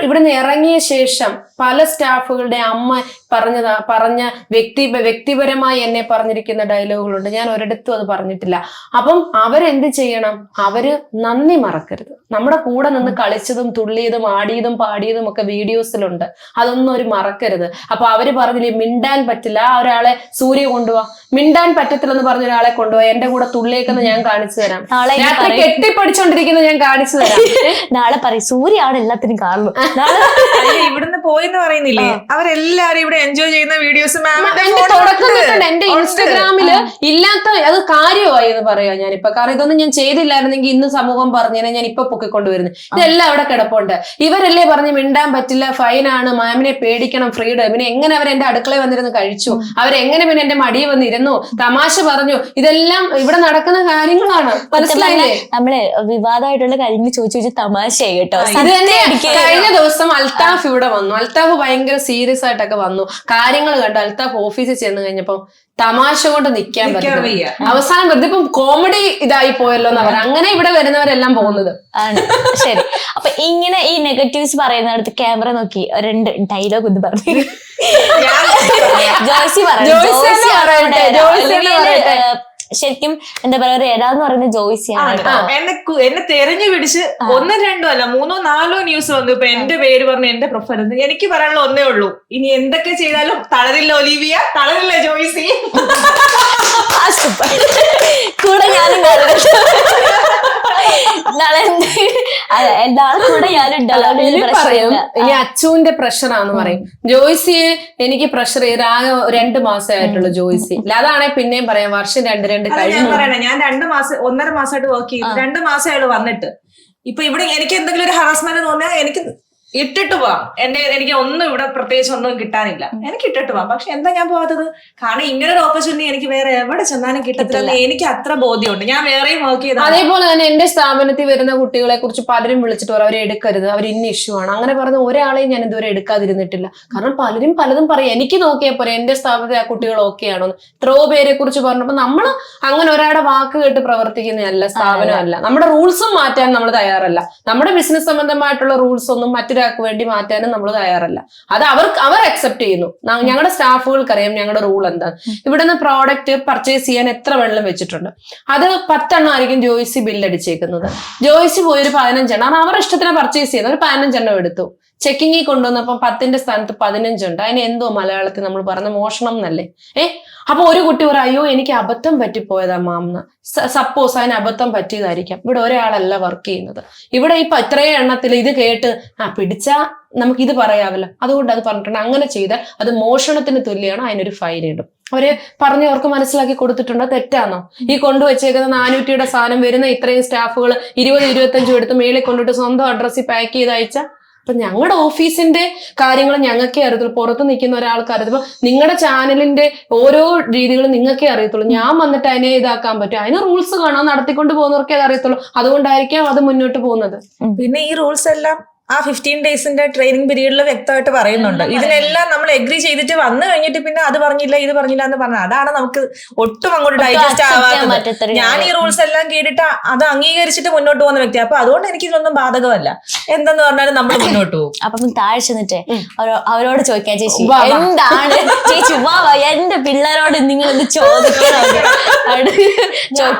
ഇവിടുന്ന് ഇറങ്ങിയ ശേഷം പല സ്റ്റാഫുകളുടെ അമ്മ പറഞ്ഞ വ്യക്തിപരമായി എന്നെ പറഞ്ഞിരിക്കുന്ന ഡയലോഗുകളുണ്ട്. ഞാൻ ഒരിടത്തും അത് പറഞ്ഞിട്ടില്ല. അപ്പം അവരെന്ത് ചെയ്യണം? അവര് നന്ദി മറക്കരുത്. നമ്മുടെ കൂടെ നിന്ന് കളിച്ചതും തുള്ളിയതും ആടിയതും പാടിയതും ഒക്കെ വീഡിയോസിലുണ്ട്. അതൊന്നും അവർ മറക്കരുത്. അപ്പൊ അവര് പറഞ്ഞില്ലേ മിണ്ടാൻ പറ്റില്ല, ആ ഒരാളെ സൂര്യ കൊണ്ടുപോവാ, മിണ്ടാൻ പറ്റത്തില്ലെന്ന് പറഞ്ഞ ഒരാളെ കൊണ്ടുപോവാ, എന്റെ കൂടെ തുള്ളിയേക്കെന്ന് ഞാൻ കാണിച്ചു തരാം, രാത്രി കെട്ടിപ്പടിച്ചോണ്ടിരിക്കുന്നത് ഞാൻ കാണിച്ചു തരാം. നാളെ പറയും സൂര്യാണ് എല്ലാത്തിനും കാരണം. ഇവിടുന്ന് പോയെന്ന് പറയുന്നില്ലേ, അവരെല്ലാരും ഇവിടെ എൻജോയ് ചെയ്യുന്ന വീഡിയോസ് എന്റെ ഇൻസ്റ്റഗ്രാമില് ഇല്ലാത്ത അത് കാര്യമായി എന്ന് പറയാ ഞാനിപ്പോ. കാരണം ഇതൊന്നും ഞാൻ ചെയ്തില്ലായിരുന്നെങ്കിൽ ഇന്ന് സമൂഹം പറഞ്ഞേനെ ഞാൻ ഇപ്പൊ പൊക്കിക്കൊണ്ടുവരുന്നത്. ഇതെല്ലാം അവിടെ കിടപ്പുണ്ട്. ഇവരല്ലേ പറഞ്ഞ് മിണ്ടാൻ പറ്റില്ല, ഫൈനാണ്, മാമിനെ പേടിക്കണം, ഫ്രീഡം. പിന്നെ എങ്ങനെ അവരെന്റെ അടുക്കളയിൽ വന്നിരുന്ന് കഴിച്ചു, അവരെങ്ങനെ പിന്നെ എന്റെ മടിയിൽ വന്നിരുന്നു, തമാശ പറഞ്ഞു, ഇതെല്ലാം ഇവിടെ നടക്കുന്ന കാര്യങ്ങളാണ്. മനസ്സിലായില്ലേ? നമ്മള് വിവാദമായിട്ടുള്ള കാര്യങ്ങൾ ചോദിച്ചു തമാശയായി കേട്ടോ. ഇത് തന്നെ കഴിഞ്ഞ ദിവസം അൽത്താഫ് ഇവിടെ വന്നു. അൽത്താഫ് ഭയങ്കര സീരിയസ് ആയിട്ടൊക്കെ വന്നു. കാര്യങ്ങൾ കണ്ട് അൽത്താഫ് ഓഫീസിൽ ചെന്ന് കഴിഞ്ഞപ്പോ തമാശ കൊണ്ട് നിൽക്കാൻ പറ്റില്ല. അവസാനം വെറുതെ ഇപ്പം കോമഡി ഇതായി പോയല്ലോ എന്ന് പറയാം. അങ്ങനെ ഇവിടെ വരുന്നവരെല്ലാം പോകുന്നത് ആണ്. ശരി, അപ്പൊ ഇങ്ങനെ ഈ നെഗറ്റീവ്സ് പറയുന്നിടത്ത് ക്യാമറ നോക്കി 2 ഡയലോഗ് ഒന്ന് പറഞ്ഞു. ജോയ്സി ശരിക്കും എന്താ പറയാ, ഒരു ഏടാന്ന് പറയുന്നത് ജോയ്സിയാണ്. എന്നെ തെരഞ്ഞു പിടിച്ച് 1, 2 അല്ല 3, 4 ന്യൂസ് വന്നു. ഇപ്പൊ എന്റെ പേര് പറഞ്ഞു, എന്റെ പ്രൊഫൈൽ. എനിക്ക് പറയാനുള്ള ഒന്നേ ഉള്ളൂ, ഇനി എന്തൊക്കെ ചെയ്താലും തളരില്ല ഒലീവിയ, തളരില്ല ജോയ്സി. കൂടെ ഞാനും കൂടെ ഞാനുണ്ടാവും. ഇനി അച്ചുവിന്റെ പ്രഷറാന്ന് പറയും. ജോയ്സിയെ എനിക്ക് പ്രഷർ ചെയ്ത് ആകെ 2 മാസമായിട്ടുള്ളൂ ജോയ്സി. അതാണെ പിന്നെയും പറയാം, വർഷം 2 ഞാൻ പറയണേ, ഞാൻ 2 മാസം 1.5 മാസമായിട്ട് വർക്ക് ചെയ്യും. 2 മാസമായിട്ട് വന്നിട്ട് ഇപ്പൊ ഇവിടെ എനിക്ക് എന്തെങ്കിലും ഒരു ഹറാസ്മെന്റ് തോന്നിയാൽ എനിക്ക് ഇട്ടിട്ട് പോവാം. എനിക്ക് ഒന്നും ഇവിടെ പ്രത്യേകിച്ച് ഒന്നും കിട്ടാനില്ല, എനിക്ക് ഇട്ടിട്ട് പോവാം. പക്ഷെ എന്താ ഞാൻ പോവാത്തത്? കാരണം ഇങ്ങനെ ഒരു ഓപ്പർച്യൂണിറ്റി എനിക്ക് വേറെ എവിടെ ചെന്നാലും കിട്ടത്തില്ല. എനിക്ക് അത്ര ബോധ്യമുണ്ട്. ഞാൻ വേറെയും വർക്ക് ചെയ്ത. അതേപോലെ തന്നെ എന്റെ സ്ഥാപനത്തിൽ വരുന്ന കുട്ടികളെ കുറിച്ച് പലരും വിളിച്ചിട്ട് പറയും അവരെ എടുക്കരുത്, അവർ ഇന്ന ഇഷ്യൂ ആണ്, അങ്ങനെ പറഞ്ഞ ഒരാളെയും ഞാൻ ഇതുവരെ എടുക്കാതിരുന്നിട്ടില്ല. കാരണം പലരും പലതും പറയും. എനിക്ക് നോക്കിയാൽ പോരെ എന്റെ സ്ഥാപനത്തിൽ ആ കുട്ടികൾ ഓക്കെ ആണോ. എത്രയോ പേരെ കുറിച്ച് പറഞ്ഞപ്പോ നമ്മൾ അങ്ങനെ ഒരാളുടെ വാക്ക് കേട്ട് പ്രവർത്തിക്കുന്നതല്ല, സ്ഥാപനമല്ല. നമ്മുടെ റൂൾസും മാറ്റാൻ നമ്മൾ തയ്യാറല്ല. നമ്മുടെ ബിസിനസ് സംബന്ധമായിട്ടുള്ള റൂൾസ് ഒന്നും മറ്റൊരാൾക്ക് വേണ്ടി മാറ്റാനും നമ്മൾ തയ്യാറല്ല. അത് അവർ അക്സെപ്റ്റ് ചെയ്യുന്നു. ഞങ്ങളുടെ സ്റ്റാഫുകൾക്കറിയാം ഞങ്ങളുടെ റൂൾ എന്താണ്. ഇവിടുന്ന് പ്രോഡക്റ്റ് പർച്ചേസ് ചെയ്യാൻ എത്ര വെള്ളം വെച്ചിട്ടുണ്ട്, അത് 10 എണ്ണം ആയിരിക്കും ജോയ്സി ബില്ലടിച്ചേക്കുന്നത്. ജോയ്സി പോയി ഒരു 15 എണ്ണം അവർ ഇഷ്ടത്തിന് പർച്ചേസ് ചെയ്യുന്നത്, ഒരു 15 എണ്ണം എടുത്തു. ചെക്കിങ്ങിൽ കൊണ്ടുവന്നപ്പം 10ന്റെ സ്ഥാനത്ത് 15 ഉണ്ട്. അതിന് എന്തോ മലയാളത്തിൽ നമ്മൾ പറഞ്ഞ മോഷണം എന്നല്ലേ. അപ്പൊ ഒരു കുട്ടി പറയും അയ്യോ എനിക്ക് അബദ്ധം പറ്റിപ്പോയതാ മാംന്ന്. സപ്പോസ് അതിന് അബദ്ധം പറ്റിയതായിരിക്കാം. ഇവിടെ ഒരാളല്ല വർക്ക് ചെയ്യുന്നത്. ഇവിടെ ഇപ്പൊ ഇത്രയും എണ്ണത്തിൽ ഇത് കേട്ട് പിടിച്ചാ നമുക്കിത് പറയാമല്ലോ, അതുകൊണ്ട് അത് പറഞ്ഞിട്ടുണ്ട്. അങ്ങനെ ചെയ്താൽ അത് മോഷണത്തിന് തുല്യമാണ്, അതിനൊരു ഫൈൻ ഇടും. അവര് പറഞ്ഞ് അവർക്ക് മനസ്സിലാക്കി കൊടുത്തിട്ടുണ്ടോ? തെറ്റാണോ? ഈ കൊണ്ടുവച്ചേക്കുന്ന 400യുടെ സാധനം വരുന്ന ഇത്രയും സ്റ്റാഫുകൾ 20-25 എടുത്ത് മേളിൽ കൊണ്ടിട്ട് സ്വന്തം അഡ്രസ്സിൽ പാക്ക് ചെയ്ത് അയച്ചാൽ. അപ്പൊ ഞങ്ങളുടെ ഓഫീസിന്റെ കാര്യങ്ങൾ ഞങ്ങൾക്കേ അറിയത്തുള്ളൂ, പുറത്ത് നിൽക്കുന്ന ഒരാൾക്ക് അറിയത്തുള്ളൂ. നിങ്ങളുടെ ചാനലിന്റെ ഓരോ രീതികളും നിങ്ങൾക്കേ അറിയത്തുള്ളൂ. ഞാൻ വന്നിട്ട് അതിനെ ഇതാക്കാൻ പറ്റും. അതിന് റൂൾസ് കാണാൻ നടത്തിക്കൊണ്ട് പോകുന്നവർക്കേ അത് അറിയത്തുള്ളൂ. അതുകൊണ്ടായിരിക്കാം അത് മുന്നോട്ട് പോകുന്നത്. പിന്നെ ഈ റൂൾസ് എല്ലാം ആ 15 ഡേയ്സിന്റെ ട്രെയിനിങ് പീരീഡിൽ വ്യക്തമായിട്ട് പറയുന്നുണ്ട്. ഇതിനെല്ലാം നമ്മൾ എഗ്രി ചെയ്തിട്ട് വന്നു കഴിഞ്ഞിട്ട് പിന്നെ അത് പറഞ്ഞില്ല ഇത് പറഞ്ഞില്ല എന്ന് പറഞ്ഞാൽ അതാണ് നമുക്ക് ഒട്ടും അങ്ങോട്ട് ഡൈജസ്റ്റ് ആവാത്തത്. ഞാൻ ഈ റൂൾസ് എല്ലാം കേട്ടിട്ട് അത് അംഗീകരിച്ചിട്ട് മുന്നോട്ട് പോകുന്ന വ്യക്തി. അപ്പൊ അതുകൊണ്ട് എനിക്ക് ഇതൊന്നും ബാധകമല്ല. എന്തെന്ന് പറഞ്ഞാലും നമ്മൾ മുന്നോട്ട് പോകും. അപ്പം താഴെ ചെന്നിട്ട് അവരോട് ചോദിക്കാം, ചേച്ചി എന്താണ് ചേച്ചി എന്റെ പിള്ളേരോട് നിങ്ങൾ ചോദിക്കണം ചോദിക്കാം.